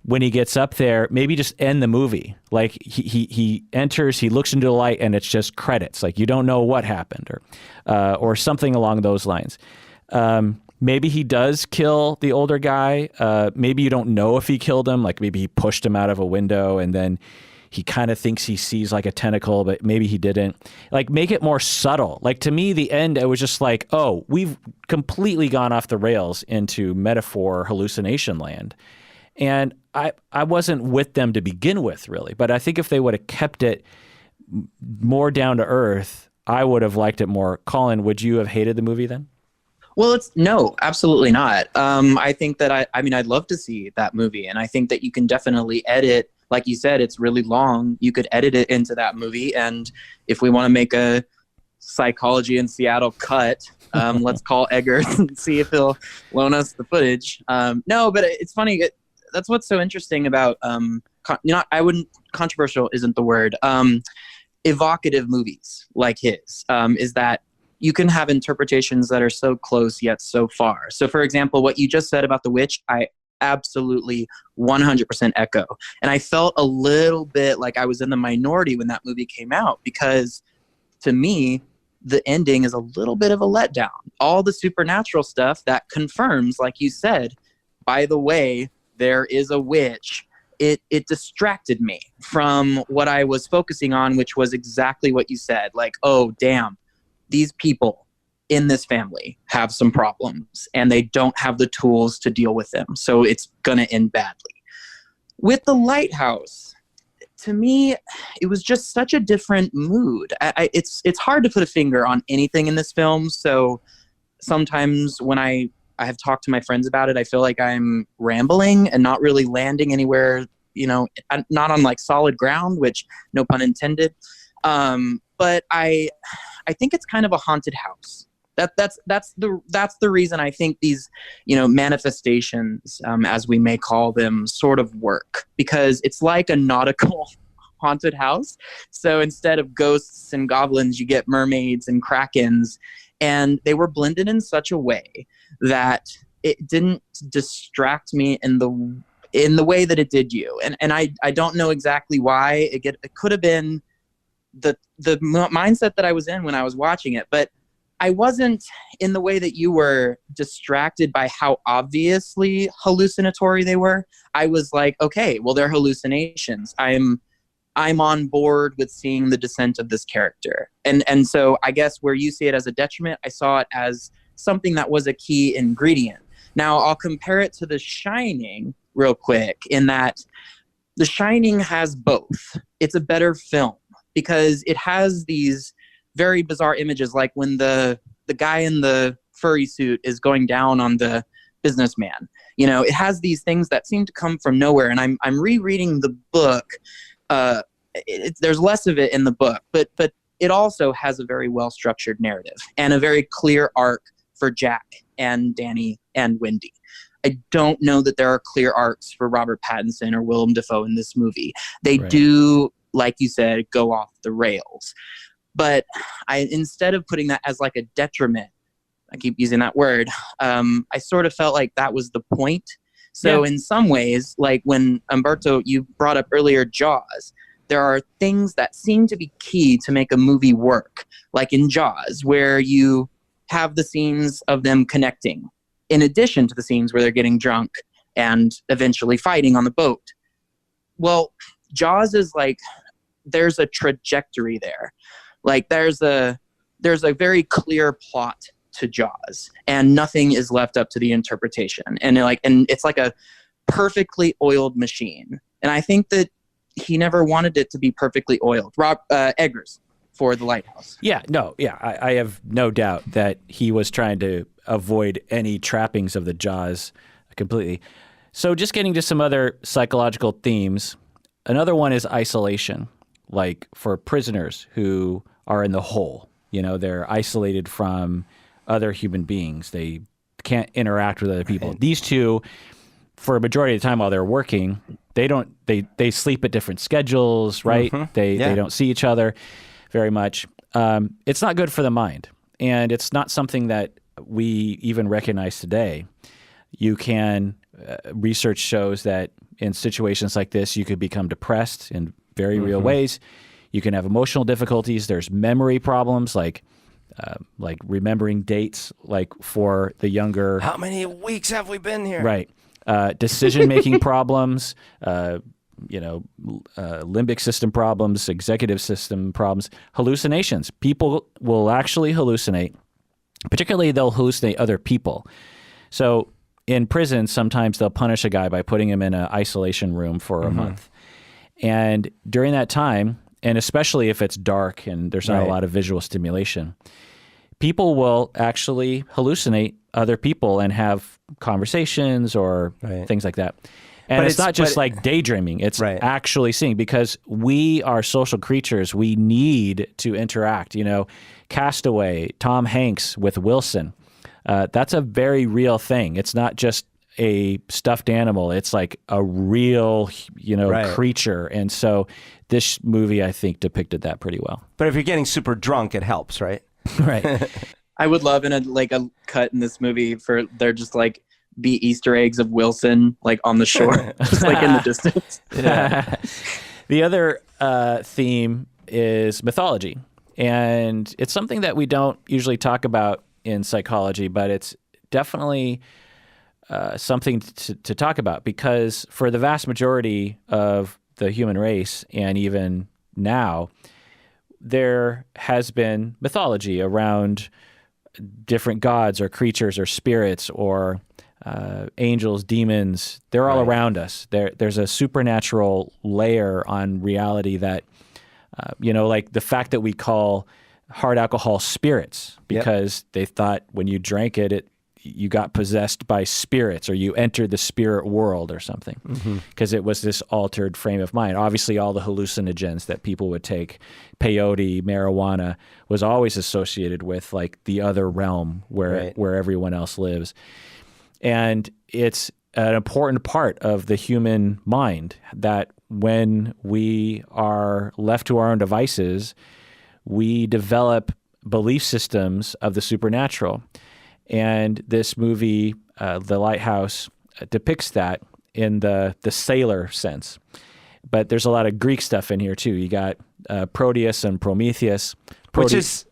When he gets up there, maybe just end the movie. Like he enters, he looks into the light, and it's just credits. Like you don't know what happened, or something along those lines. Maybe he does kill the older guy. Maybe you don't know if he killed him. Like maybe he pushed him out of a window, and then he kind of thinks he sees like a tentacle, but maybe he didn't. Like make it more subtle. Like to me, the end, it was just like, oh, we've completely gone off the rails into metaphor hallucination land. And I wasn't with them to begin with, really. But I think if they would have kept it more down to earth, I would have liked it more. Collin, would you have hated the movie then? Well, no, absolutely not. I think that I'd love to see that movie. And I think that you can definitely edit, like you said, it's really long. You could edit it into that movie. And if we want to make a Psychology in Seattle cut, let's call Eggers and see if he'll loan us the footage. No, but it's funny. That's what's so interesting about, controversial isn't the word, evocative movies like his, is that you can have interpretations that are so close yet so far. So for example, what you just said about The Witch, I absolutely 100% echo. And I felt a little bit like I was in the minority when that movie came out, because to me, the ending is a little bit of a letdown. All the supernatural stuff that confirms, like you said, by the way, there is a witch. It distracted me from what I was focusing on, which was exactly what you said. Like, oh, damn, these people in this family have some problems and they don't have the tools to deal with them. So it's going to end badly. With The Lighthouse, to me, it was just such a different mood. It's hard to put a finger on anything in this film. So sometimes when I have talked to my friends about it, I feel like I'm rambling and not really landing anywhere, not on like solid ground, which no pun intended. But I think it's kind of a haunted house. That's the reason I think these, manifestations, as we may call them, sort of work, because it's like a nautical haunted house. So instead of ghosts and goblins, you get mermaids and krakens, and they were blended in such a way that it didn't distract me in the way that it did you. And I don't know exactly why. It could have been the mindset that I was in when I was watching it, but I wasn't in the way that you were distracted by how obviously hallucinatory they were. I was like, okay, well, they're hallucinations. I'm on board with seeing the descent of this character. And so I guess where you see it as a detriment, I saw it as something that was a key ingredient. Now I'll compare it to The Shining real quick, in that The Shining has both. It's a better film because it has these very bizarre images, like when the guy in the furry suit is going down on the businessman. It has these things that seem to come from nowhere. And I'm rereading the book. There's less of it in the book, but it also has a very well-structured narrative and a very clear arc for Jack and Danny and Wendy. I don't know that there are clear arcs for Robert Pattinson or Willem Dafoe in this movie. They do, like you said, go off the rails. But instead of putting that as like a detriment, I keep using that word, I sort of felt like that was the point. So in some ways, like when Humberto, you brought up earlier Jaws, there are things that seem to be key to make a movie work, like in Jaws, where you have the scenes of them connecting, in addition to the scenes where they're getting drunk and eventually fighting on the boat. Well, Jaws is like, there's a trajectory there. Like there's a very clear plot to Jaws, and nothing is left up to the interpretation. And it's like a perfectly oiled machine. And I think that he never wanted it to be perfectly oiled. Eggers for The Lighthouse. I have no doubt that he was trying to avoid any trappings of the Jaws completely. So just getting to some other psychological themes. Another one is isolation, like for prisoners who are in the hole, They're isolated from other human beings. They can't interact with other people. These two, for a majority of the time while they're working, they sleep at different schedules, right? They don't see each other very much. It's not good for the mind, and it's not something that we even recognize today. You can research shows that in situations like this, you could become depressed in very real ways. You can have emotional difficulties. There's memory problems, like remembering dates, like for the younger. How many weeks have we been here? Right. Decision-making problems, limbic system problems, executive system problems, hallucinations. People will actually hallucinate. Particularly, they'll hallucinate other people. So in prison, sometimes they'll punish a guy by putting him in an isolation room for a month. And during that time, and especially if it's dark and there's not a lot of visual stimulation, people will actually hallucinate other people and have conversations or things like that. And it's not just like daydreaming. It's actually seeing, because we are social creatures. We need to interact. Castaway, Tom Hanks with Wilson. That's a very real thing. It's not just a stuffed animal. It's like a real, creature. And so this movie, I think, depicted that pretty well. But if you're getting super drunk, it helps, right? Right. I would love a cut in this movie for there just like be Easter eggs of Wilson like on the shore, just like in the distance. The other theme is mythology. And it's something that we don't usually talk about in psychology, but it's definitely something to talk about, because for the vast majority of the human race, and even now, there has been mythology around different gods or creatures or spirits or angels, demons. They're all around us. There's a supernatural layer on reality that, like the fact that we call hard alcohol spirits, because they thought when you drank it, you got possessed by spirits, or you entered the spirit world or something, because it was this altered frame of mind. Obviously, all the hallucinogens that people would take, peyote, marijuana, was always associated with like the other realm where everyone else lives. And it's an important part of the human mind that when we are left to our own devices, we develop belief systems of the supernatural. And this movie, The Lighthouse, depicts that in the sailor sense. But there's a lot of Greek stuff in here, too. You got Proteus and Prometheus. Which is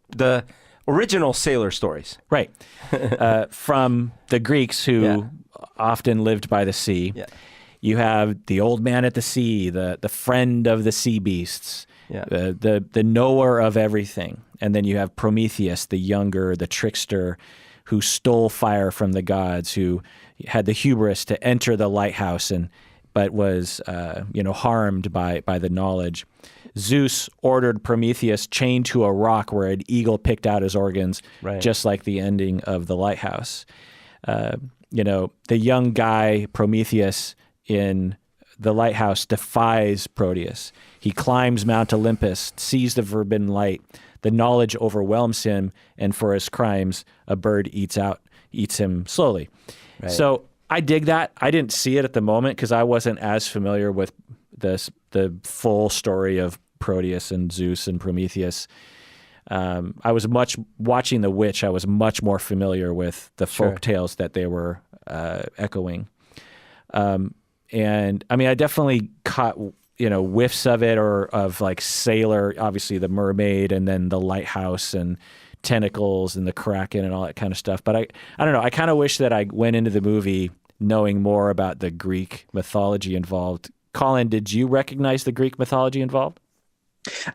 the original sailor stories. Right. From the Greeks, who often lived by the sea. Yeah. You have the old man at the sea, the friend of the sea beasts, the knower of everything. And then you have Prometheus, the younger, the trickster, who stole fire from the gods, who had the hubris to enter the lighthouse, but was harmed by the knowledge. Zeus ordered Prometheus chained to a rock where an eagle picked out his organs, just like the ending of the lighthouse. The young guy, Prometheus, in the lighthouse defies Proteus. He climbs Mount Olympus, sees the forbidden light. The knowledge overwhelms him, and for his crimes, a bird eats him slowly. Right. So I dig that. I didn't see it at the moment because I wasn't as familiar with the full story of Proteus and Zeus and Prometheus. I was watching The Witch. I was much more familiar with the folk tales that they were echoing. And I mean, I definitely caught whiffs of it, or of like Sailor, obviously the mermaid, and then the lighthouse and tentacles and the kraken and all that kind of stuff. But I don't know. I kind of wish that I went into the movie knowing more about the Greek mythology involved. Collin, did you recognize the Greek mythology involved?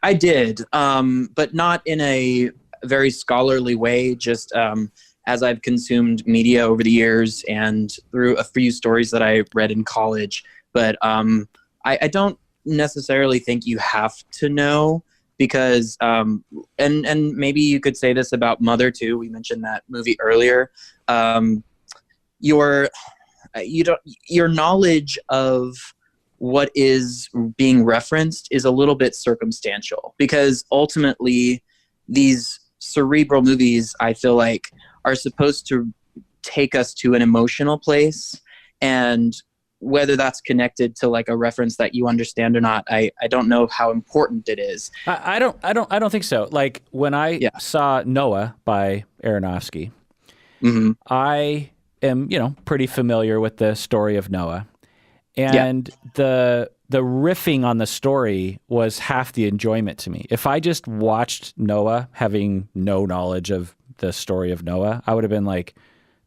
I did, but not in a very scholarly way, just as I've consumed media over the years and through a few stories that I read in college. But I don't necessarily think you have to know, because and maybe you could say this about Mother too. We mentioned that movie earlier. Your knowledge of what is being referenced is a little bit circumstantial, because ultimately these cerebral movies, I feel like, are supposed to take us to an emotional place, and whether that's connected to like a reference that you understand or not, I don't know how important it is. I don't think so. Like when I saw Noah by Aronofsky, I am, pretty familiar with the story of Noah, and the riffing on the story was half the enjoyment to me. If I just watched Noah having no knowledge of the story of Noah, I would have been like,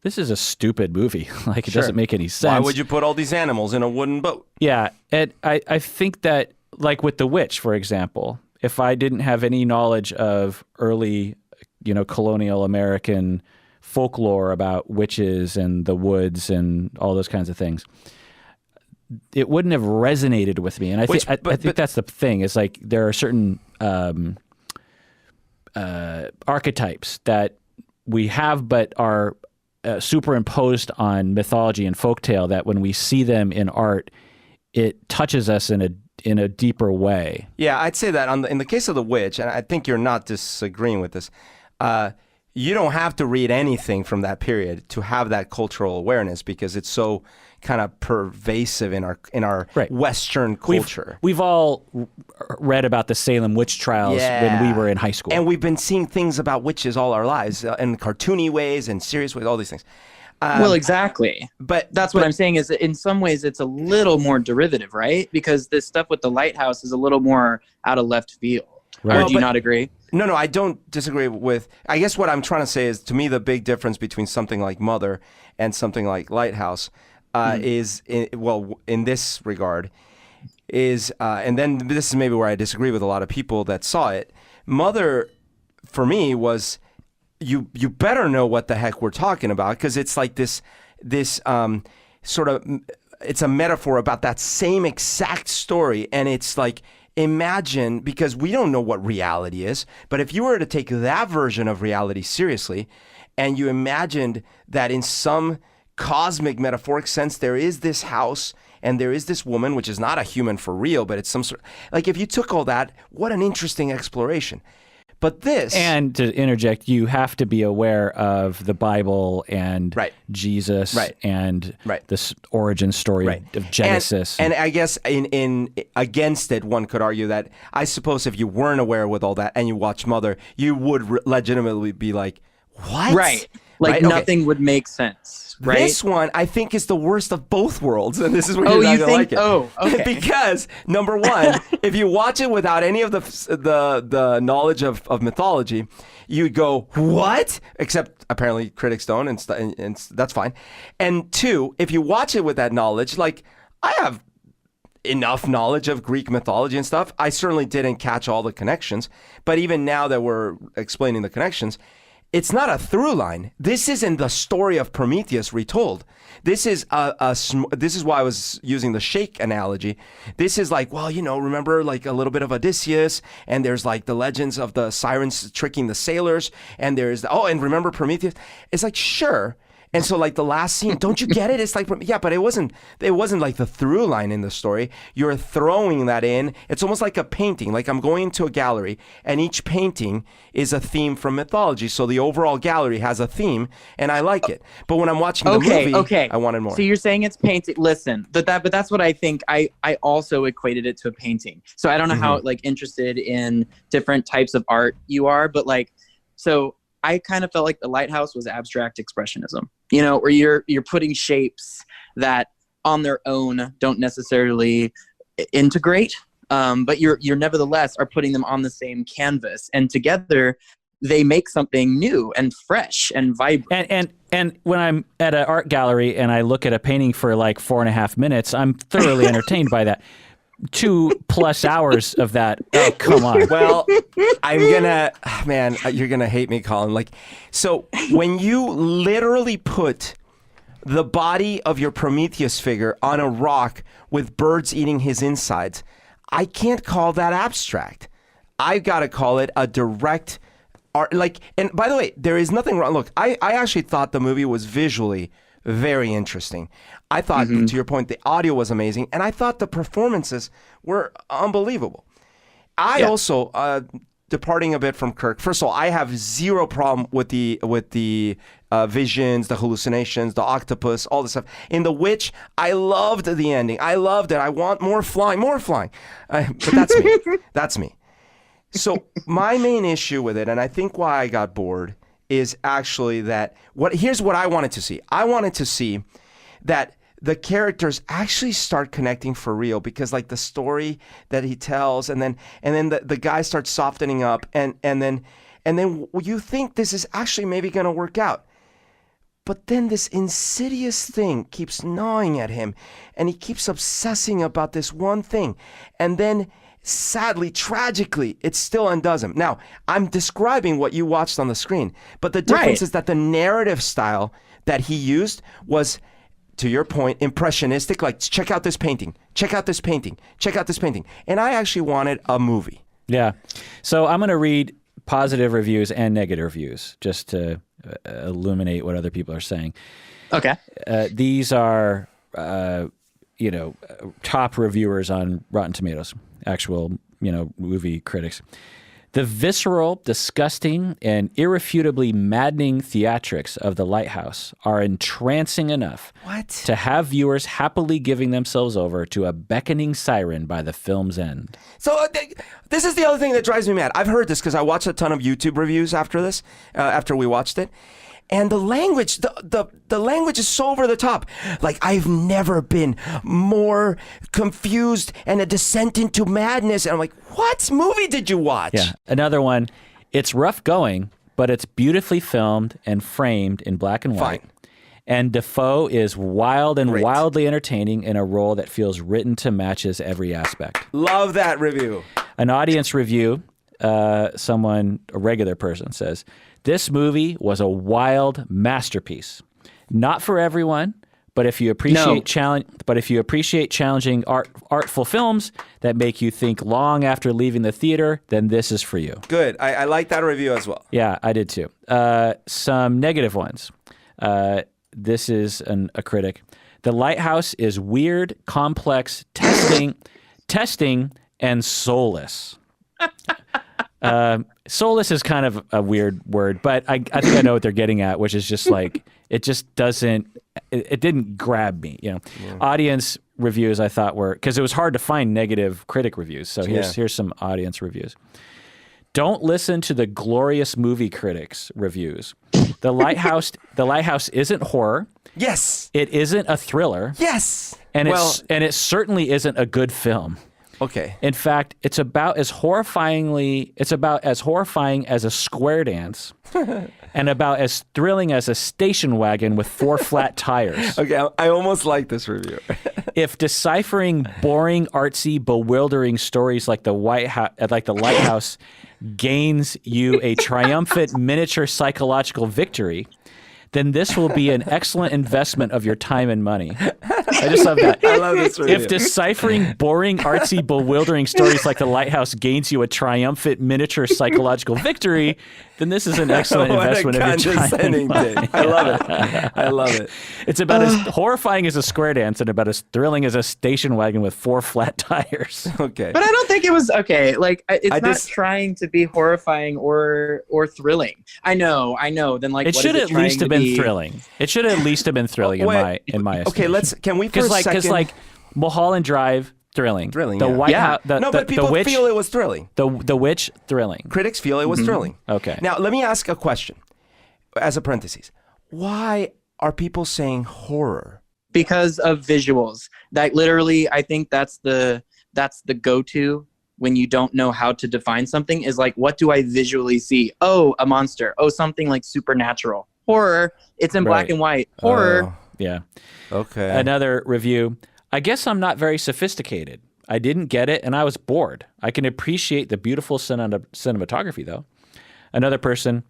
this is a stupid movie. Like, it doesn't make any sense. Why would you put all these animals in a wooden boat? Yeah. And I think that, like with The Witch, for example, if I didn't have any knowledge of early, colonial American folklore about witches and the woods and all those kinds of things, it wouldn't have resonated with me. And I think that's the thing, is like there are certain archetypes that we have but are superimposed on mythology and folktale, that when we see them in art, it touches us in a deeper way. Yeah, I'd say that in the case of The Witch, and I think you're not disagreeing with this, you don't have to read anything from that period to have that cultural awareness, because it's so kind of pervasive in our Western culture. We've all read about the Salem witch trials when we were in high school. And we've been seeing things about witches all our lives, in cartoony ways and serious ways, all these things. Well, exactly. But that's what I'm saying, is that in some ways it's a little more derivative, right? Because this stuff with the Lighthouse is a little more out of left field. Right. Or do you not agree? No, I don't disagree with... I guess what I'm trying to say is, to me, the big difference between something like Mother and something like Lighthouse is, in this regard, is... and then this is maybe where I disagree with a lot of people that saw it. Mother, for me, was... You better know what the heck we're talking about, because it's like this sort of... It's a metaphor about that same exact story, and it's like... Imagine, because we don't know what reality is, but if you were to take that version of reality seriously, and you imagined that in some cosmic metaphoric sense, there is this house and there is this woman, which is not a human for real, but it's some sort, like if you took all that, what an interesting exploration. But this... And to interject, you have to be aware of the Bible and Jesus and this origin story of Genesis. And I guess in against it, one could argue that, I suppose if you weren't aware with all that and you watch Mother, you would legitimately be like, what? Right. Like nothing would make sense. Right? This one, I think, is the worst of both worlds, and this is where you're not going to like it. Oh, okay. Because, number one, if you watch it without any of the knowledge of mythology, you go, what? Except, apparently, critics don't, and that's fine. And two, if you watch it with that knowledge, like, I have enough knowledge of Greek mythology and stuff. I certainly didn't catch all the connections, but even now that we're explaining the connections, it's not a through line. This isn't the story of Prometheus retold. This is this is why I was using the shake analogy. This is like, well, remember like a little bit of Odysseus, and there's like the legends of the sirens tricking the sailors, and there's and remember Prometheus? It's like, sure. And so like the last scene, don't you get it? It's like, yeah, but it wasn't like the through line in the story. You're throwing that in. It's almost like a painting. Like I'm going into a gallery, and each painting is a theme from mythology. So the overall gallery has a theme, and I like it. But when I'm watching the movie, I wanted more. So you're saying it's painting. Listen, but that's what I think. I also equated it to a painting. So I don't know how like interested in different types of art you are, but like, so I kind of felt like the Lighthouse was abstract expressionism, where you're putting shapes that on their own don't necessarily integrate, but you're nevertheless are putting them on the same canvas, and together they make something new and fresh and vibrant. And when I'm at an art gallery and I look at a painting for like 4.5 minutes, I'm thoroughly entertained by that. 2+ hours of that. Oh, come on. Well, you're gonna hate me, Colin. Like, so when you literally put the body of your Prometheus figure on a rock with birds eating his insides, I can't call that abstract. I've got to call it a direct art. Like, and by the way, there is nothing wrong. Look, I actually thought the movie was visually very interesting. I thought, to your point, the audio was amazing, and I thought the performances were unbelievable. I also departing a bit from Kirk. First of all, I have zero problem with the visions, the hallucinations, the octopus, all this stuff. In The Witch, I loved the ending. I loved it. I want more flying, more flying. But that's me. That's me. So my main issue with it, and I think why I got bored, is actually that here's what I wanted to see. I wanted to see that the characters actually start connecting for real, because like the story that he tells, and then the guy starts softening up, and then you think this is actually maybe going to work out. But then this insidious thing keeps gnawing at him, and he keeps obsessing about this one thing. And then sadly, tragically, it still undoes him. Now, I'm describing what you watched on the screen, but the difference is that the narrative style that he used was, to your point, impressionistic. Like, check out this painting, check out this painting, check out this painting. And I actually wanted a movie. Yeah. So I'm going to read positive reviews and negative reviews just to illuminate what other people are saying. Okay. These are, top reviewers on Rotten Tomatoes, actual, movie critics. The visceral, disgusting, and irrefutably maddening theatrics of The Lighthouse are entrancing enough to have viewers happily giving themselves over to a beckoning siren by the film's end. So this is the other thing that drives me mad. I've heard this because I watched a ton of YouTube reviews after this, after we watched it. And the language, the language is so over the top. Like, I've never been more confused and a descent into madness. And I'm like, what movie did you watch? Yeah. Another one, it's rough going, but it's beautifully filmed and framed in black and white. Fine. And Defoe is wild and Great. wildly entertaining in a role that feels written to match his every aspect. Love that review. An audience review, a regular person says, this movie was a wild masterpiece. Not for everyone, but if you appreciate challenging artful films that make you think long after leaving the theater, then this is for you. Good. I like that review as well. Yeah, I did too. Some negative ones. This is a critic. The Lighthouse is weird, complex, testing, and soulless. Soulless is kind of a weird word, but I think I know what they're getting at, which is just like, it just doesn't, it didn't grab me, Yeah. Audience reviews I thought were, because it was hard to find negative critic reviews. So here's some audience reviews. Don't listen to the glorious movie critics reviews. The Lighthouse isn't horror. Yes. It isn't a thriller. Yes. And it certainly isn't a good film. Okay. In fact, it's about as horrifying as a square dance and about as thrilling as a station wagon with 4 flat tires. Okay, I almost like this review. If deciphering boring, artsy, bewildering stories like the Lighthouse gains you a triumphant miniature psychological victory, then this will be an excellent investment of your time and money. I just love that. I love this review. If deciphering boring, artsy, bewildering stories like The Lighthouse gains you a triumphant miniature psychological victory, then this is an excellent investment of your time and money. I love it. I love it. It's about as horrifying as a square dance and about as thrilling as a station wagon with 4 flat tires. Okay. But I don't think it was okay. Like, it's not trying to be horrifying or thrilling. I know. Then like, it should at least have been thrilling. It should at least have been thrilling in my estimation. Okay, can we for a second? Because like Mulholland Drive, thrilling. Thrilling. The yeah. White House. But people feel it was thrilling. The Witch, thrilling. Critics feel it was thrilling. Okay. Now let me ask a question, as a parenthesis. Why are people saying horror? Because of visuals. That literally, I think that's the go-to when you don't know how to define something, is like, what do I visually see? Oh, a monster. Oh, something like supernatural. Horror, it's in black and white. Horror. Yeah. Okay. Another review. I guess I'm not very sophisticated. I didn't get it, and I was bored. I can appreciate the beautiful cinematography, though. Another person.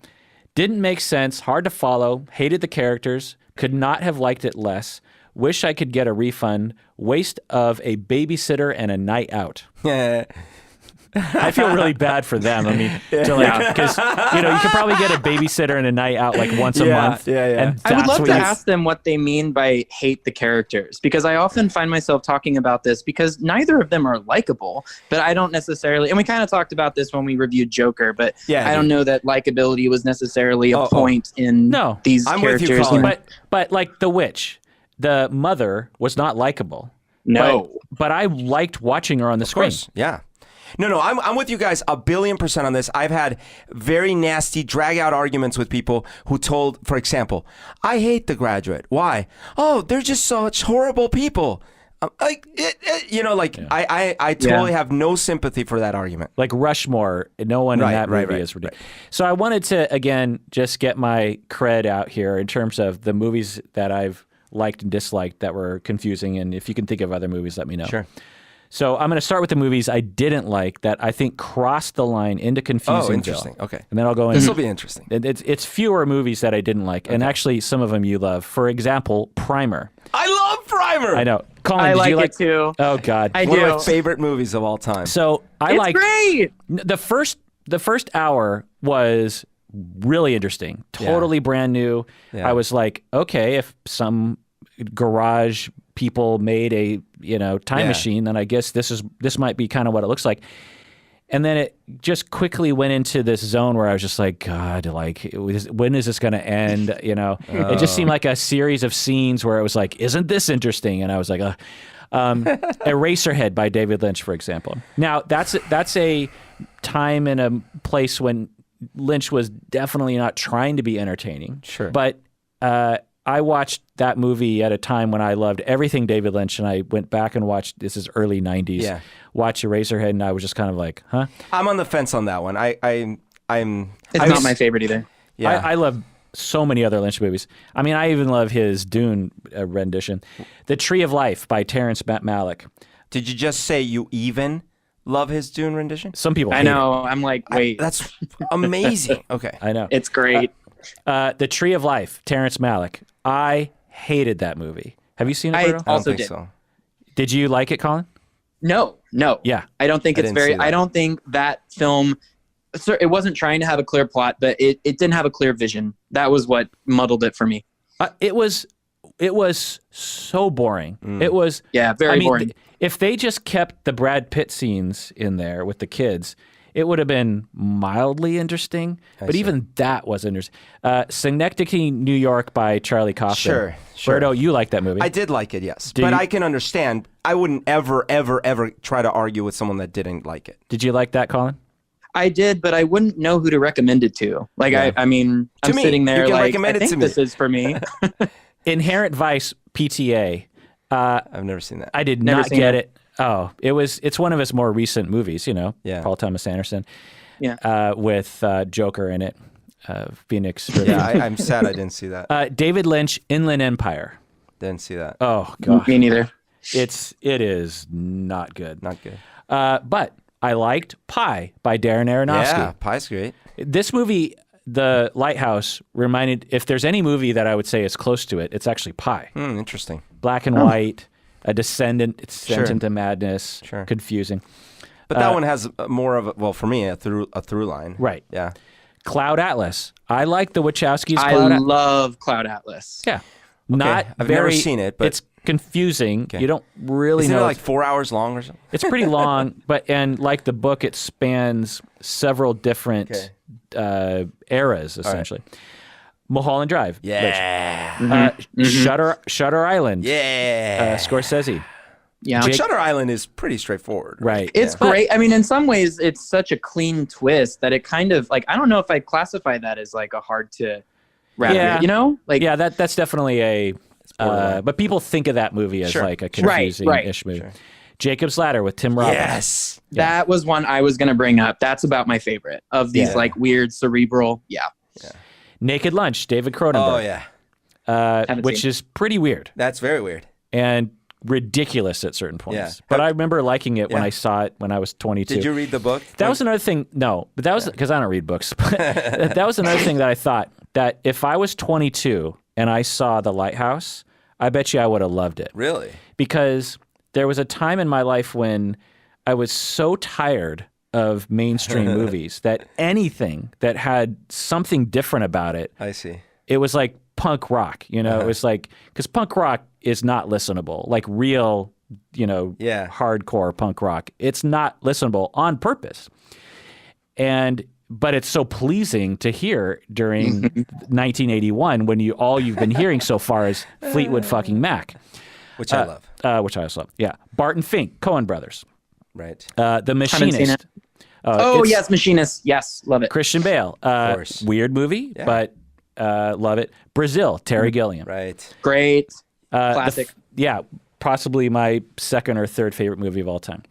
Didn't make sense. Hard to follow. Hated the characters. Could not have liked it less. Wish I could get a refund. Waste of a babysitter and a night out. I feel really bad for them. I mean, because you could probably get a babysitter and a night out like once a month. Yeah. And I would love what to you- ask them what they mean by hate the characters, because I often find myself talking about this because neither of them are likable, but I don't necessarily, and we kind of talked about this when we reviewed Joker, but I don't know that likability was necessarily a point in these I'm with you, characters. Colin. But like the witch, the mother was not likable. No. But I liked watching her on the screen. Course, yeah. No, I'm with you guys 1,000,000,000% on this. I've had very nasty drag-out arguments with people who told, for example, I hate The Graduate. Why? Oh, they're just such horrible people. I totally have no sympathy for that argument. Like Rushmore, no one in that movie is ridiculous. So I wanted to, again, just get my cred out here in terms of the movies that I've liked and disliked that were confusing. And if you can think of other movies, let me know. Sure. So I'm going to start with the movies I didn't like that I think crossed the line into confusing. Oh, interesting. Okay. And then I'll go into... This will be interesting. It's fewer movies that I didn't like. Okay. And actually, some of them you love. For example, Primer. I love Primer! I know. Colin, I did like you like it too. Oh, God. I One do. of my favorite movies of all time. So It's great! The first hour was really interesting. Totally brand new. Yeah. I was like, okay, if some garage people made a time machine, then I guess this might be kind of what it looks like. And then it just quickly went into this zone where I was just like, God, like when is this going to end? It just seemed like a series of scenes where it was like, isn't this interesting? And I was like, Eraserhead by David Lynch, for example. Now that's a time and a place when Lynch was definitely not trying to be entertaining. Sure. But I watched that movie at a time when I loved everything David Lynch, and I went back and watched, this is early 90s, watch Eraserhead, and I was just kind of like, huh? I'm on the fence on that one. It's not my favorite either. Yeah. I love so many other Lynch movies. I mean, I even love his Dune rendition. The Tree of Life by Terrence Malick. Did you just say you even love his Dune rendition? Some people I know. I'm like, wait. That's amazing. Okay. I know. It's great. The Tree of Life, Terrence Malick. I hated that movie. Have you seen it, I Berto? also think did. so. Did you like it, Colin? No. Yeah. I don't think it's very. I don't think that film. It wasn't trying to have a clear plot, but it didn't have a clear vision. That was what muddled it for me. It was so boring. It was very boring. If they just kept the Brad Pitt scenes in there with the kids, it would have been mildly interesting. But even that was interesting. Synecdoche, New York by Charlie Kaufman. Sure. Berto, you like that movie? I did like it, yes. But I can understand. I wouldn't ever try to argue with someone that didn't like it. Did you like that, Colin? I did, but I wouldn't know who to recommend it to. Like, I mean, I'm sitting there like, I think this is for me. Inherent Vice, PTA. I've never seen that. I did not get it. Oh, it's one of his more recent movies, Paul Thomas Anderson. Yeah. With Joker in it. Phoenix. Yeah, I'm sad I didn't see that. David Lynch, Inland Empire. Didn't see that. Oh, gosh. Me neither. It is not good. Not good. But I liked Pi by Darren Aronofsky. Yeah, Pi's great. This movie, The Lighthouse, reminded, if there's any movie that I would say is close to it, it's actually Pi. Interesting. Black and white, a descendant into madness, confusing. But that one has more of for me, a through line. Right. Yeah. Cloud Atlas. I like the Wachowskis. I love Cloud Atlas. Yeah. Okay. I've never seen it, but it's confusing. You don't really know. Isn't it like 4 hours long or something? It's pretty long, and like the book, it spans several different eras, essentially. Mulholland Drive. Yeah. Shutter Island. Yeah. Scorsese. Yeah. Shutter Island is pretty straightforward. Right. It's great. I mean, in some ways, it's such a clean twist that it kind of like, I don't know if I'd classify that as like a hard to wrap it, Like, yeah, that's definitely a, but people think of that movie as like a confusing-ish movie. Sure. Jacob's Ladder with Tim Robbins. Yes. That was one I was going to bring up. That's about my favorite of these like weird cerebral. Yeah. Naked Lunch, David Cronenberg. Oh, yeah. Which is pretty weird. That's very weird. And ridiculous at certain points. Yeah. But I remember liking it when I saw it when I was 22. Did you read the book? That was another thing. No, but that was because I don't read books. But that was another thing that I thought that if I was 22 and I saw The Lighthouse, I bet you I would have loved it. Really? Because there was a time in my life when I was so tired of mainstream movies that anything that had something different about it, I see. it was like punk rock, you know? It was like, because punk rock is not listenable, like real, you know, hardcore punk rock. It's not listenable on purpose. But it's so pleasing to hear during 1981 when you've been hearing so far is Fleetwood fucking Mac. Which I love. Which I also love. Yeah. Barton Fink, Coen Brothers. Right. The Machinist. Yes, Machinist. Yes, love it. Christian Bale. Of course. Weird movie, but love it. Brazil, Terry Gilliam. Right. Great. Classic. Possibly my second or third favorite movie of all time.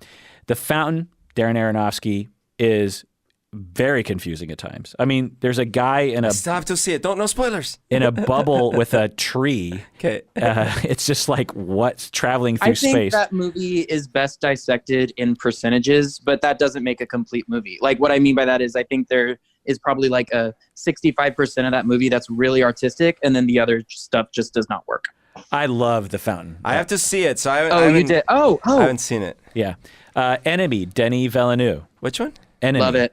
The Fountain, Darren Aronofsky, is very confusing at times. I mean, there's a guy in a... Still have to see it. No spoilers. In a bubble with a tree. Okay. It's just like what's traveling through space. I think that movie is best dissected in percentages, but that doesn't make a complete movie. Like what I mean by that is I think there is probably like a 65% of that movie that's really artistic, and then the other stuff just does not work. I love The Fountain. I have to see it, so I you did? I haven't seen it. Yeah. Enemy, Denis Villeneuve. Which one? Enemy. Love it.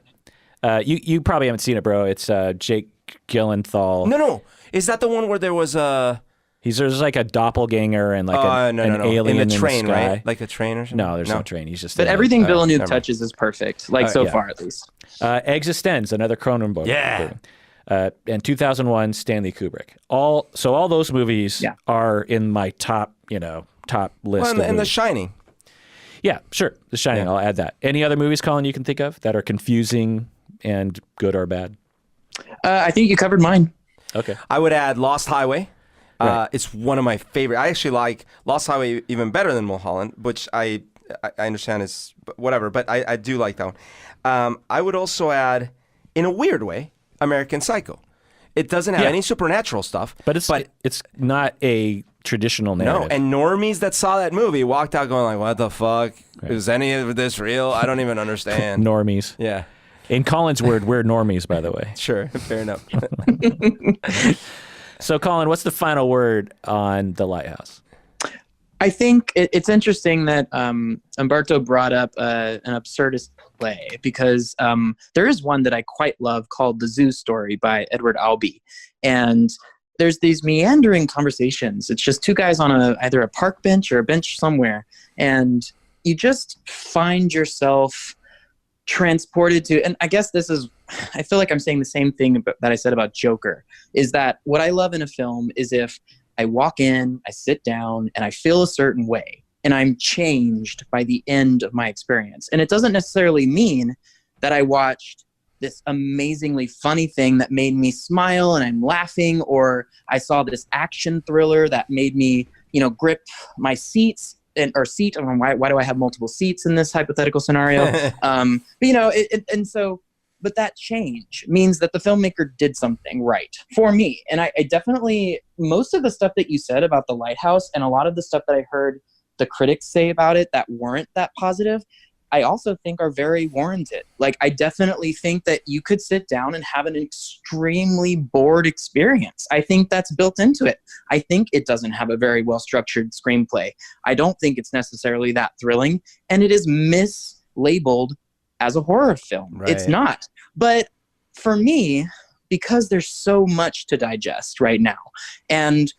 You probably haven't seen it, bro. It's Jake Gyllenhaal. No. Is that the one where there was a... There's like a doppelganger and like an alien in the train, sky. right? Like a train or something? No, there's no train. He's just... But everything Villeneuve touches is perfect, like so far at least. Existenz, another Cronenberg. Yeah. And 2001, Stanley Kubrick. All those movies are in my top list. And The Shining. Yeah, sure. The Shining, I'll add that. Any other movies, Colin, you can think of that are confusing and good or bad? I think you covered mine. Okay. I would add Lost Highway. Right. It's one of my favorite. I actually like Lost Highway even better than Mulholland, which I understand is whatever, but I do like that one. I would also add, in a weird way, American Psycho. It doesn't have any supernatural stuff. But it's not a traditional narrative. No, and normies that saw that movie walked out going like, what the fuck? Right. Is any of this real? I don't even understand. Normies. Yeah. In Colin's word, we're normies, by the way. Sure, fair enough. So, Colin, what's the final word on The Lighthouse? I think it's interesting that Humberto brought up an absurdist play because there is one that I quite love called The Zoo Story by Edward Albee. And there's these meandering conversations. It's just two guys on either a park bench or a bench somewhere. And you just find yourself transported to, and I guess I feel like I'm saying the same thing that I said about Joker, is that what I love in a film is if I walk in, I sit down, and I feel a certain way, and I'm changed by the end of my experience. And it doesn't necessarily mean that I watched this amazingly funny thing that made me smile and I'm laughing, or I saw this action thriller that made me, grip my seats. Why do I have multiple seats in this hypothetical scenario? But that change means that the filmmaker did something right for me. And I definitely, most of the stuff that you said about The Lighthouse and a lot of the stuff that I heard the critics say about it that weren't that positive, I also think are very warranted. Like, I definitely think that you could sit down and have an extremely bored experience. I think that's built into it. I think it doesn't have a very well-structured screenplay. I don't think it's necessarily that thrilling, and it is mislabeled as a horror film. Right. It's not. But for me, because there's so much to digest right now, and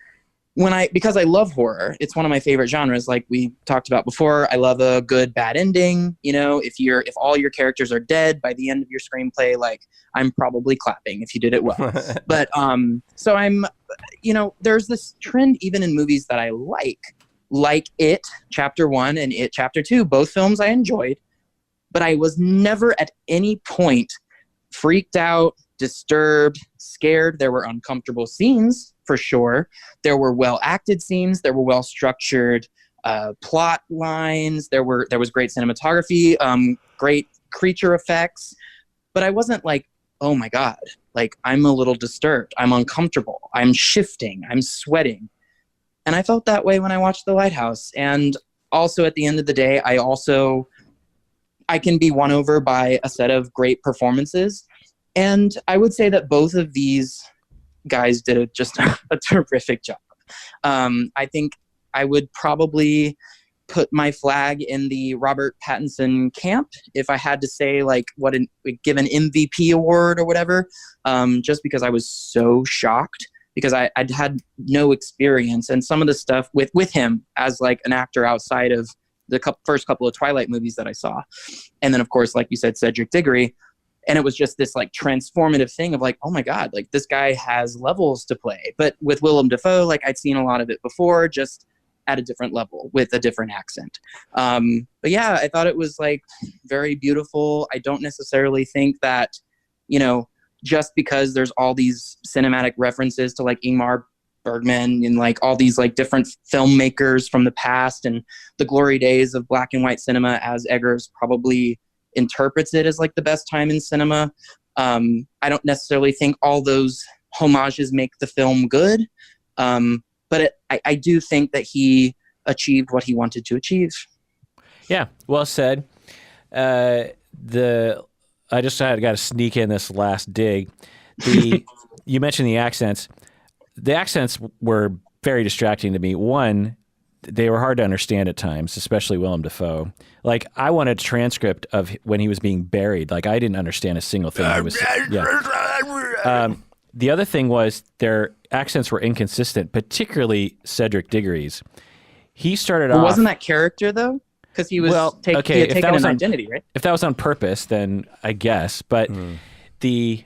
because I love horror, it's one of my favorite genres. Like we talked about before, I love a good bad ending. If all your characters are dead by the end of your screenplay, like I'm probably clapping if you did it well. But so I'm, there's this trend even in movies that I like It Chapter 1 and It Chapter 2, both films I enjoyed, but I was never at any point freaked out, disturbed, scared. There were uncomfortable scenes for sure. There were well-acted scenes. There were well-structured plot lines. There was great cinematography, great creature effects. But I wasn't like, oh my God, like I'm a little disturbed. I'm uncomfortable. I'm shifting. I'm sweating. And I felt that way when I watched The Lighthouse. And also at the end of the day, I can be won over by a set of great performances. And I would say that both of these guys did just a terrific job. I think I would probably put my flag in the Robert Pattinson camp if I had to say like give an MVP award or whatever, just because I was so shocked because I'd had no experience, and some of the stuff with him as like an actor outside of the first couple of Twilight movies that I saw. And then of course, like you said, Cedric Diggory. And it was just this like transformative thing of like, oh my God, like this guy has levels to play. But with Willem Dafoe, like I'd seen a lot of it before, just at a different level with a different accent. But yeah, I thought it was like very beautiful. I don't necessarily think that, just because there's all these cinematic references to like Ingmar Bergman and like all these like different filmmakers from the past and the glory days of black and white cinema, as Eggers probably interprets it as like the best time in cinema. I don't necessarily think all those homages make the film good. But I do think that he achieved what he wanted to achieve. Yeah, well said. I just got to sneak in this last dig. You mentioned the accents. The accents were very distracting to me. One, they were hard to understand at times, especially Willem Dafoe. Like, I wanted a transcript of when he was being buried. Like, I didn't understand a single thing he was saying. Yeah. The other thing was their accents were inconsistent, particularly Cedric Diggory's. He started off... Wasn't that character, though? Because he was he had taken an identity, right? If that was on purpose, then I guess. But the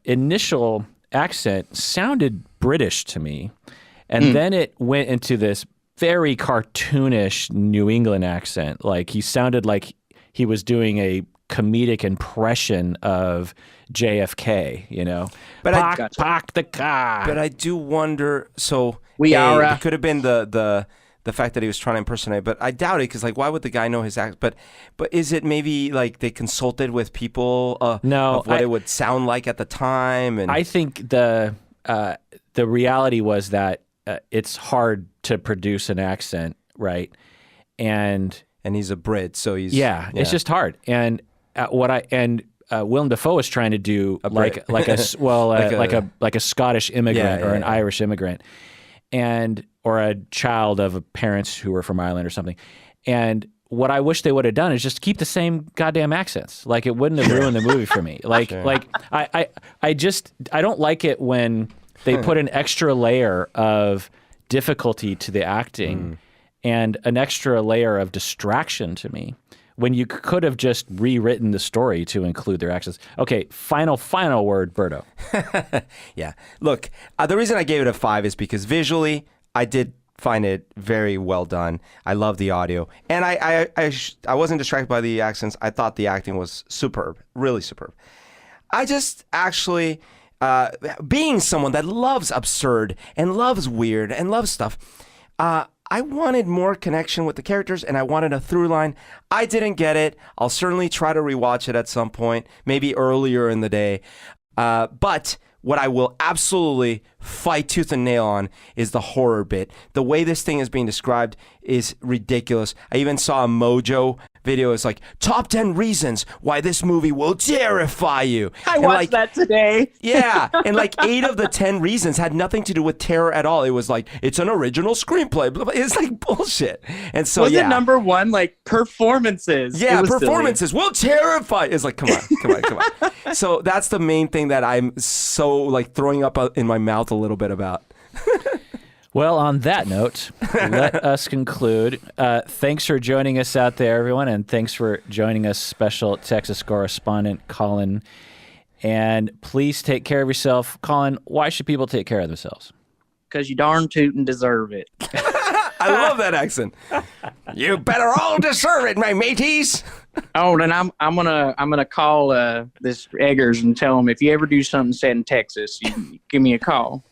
initial accent sounded British to me. And then it went into this very cartoonish New England accent. Like, he sounded like he was doing a comedic impression of JFK, But park the car. But I do wonder. So it could have been the fact that he was trying to impersonate, but I doubt it because like why would the guy know his accent? But is it maybe like they consulted with people? Of what it would sound like at the time? And I think the reality was that it's hard to produce an accent, right? And he's a Brit, so he's it's just hard. And Willem Dafoe is trying to do like a Scottish immigrant or an Irish immigrant, or a child of parents who were from Ireland or something. And what I wish they would have done is just keep the same goddamn accents. Like, it wouldn't have ruined the movie for me. Like I don't like it when they put an extra layer of difficulty to the acting and an extra layer of distraction to me, when you could have just rewritten the story to include their accents. Okay, final word, Berto. Yeah. Look, the reason I gave it a 5 is because visually, I did find it very well done. I love the audio. And I wasn't distracted by the accents. I thought the acting was superb, really superb. I just actually, being someone that loves absurd and loves weird and loves stuff, I wanted more connection with the characters, and I wanted a through line. I didn't get it. I'll certainly try to rewatch it at some point, maybe earlier in the day. But what I will absolutely fight tooth and nail on is the horror bit. The way this thing is being described is ridiculous. I even saw a Mojo video. It's like, top 10 reasons why this movie will terrify you. I watched that today. Yeah. And like 8 of the 10 reasons had nothing to do with terror at all. It was like, it's an original screenplay. It's like bullshit. And so, was it number one, like performances? Yeah, performances will terrify. It's like, come on. So that's the main thing that I'm so like throwing up in my mouth a little bit about. Well, on that note, let us conclude. Thanks for joining us out there, everyone, and thanks for joining us, special Texas correspondent Collin. And please take care of yourself. Collin, why should people take care of themselves? Because you darn tootin' deserve it. I love that accent. You better all deserve it, my mateys. Oh, and I'm gonna call this Eggers and tell him if you ever do something set in Texas, you give me a call.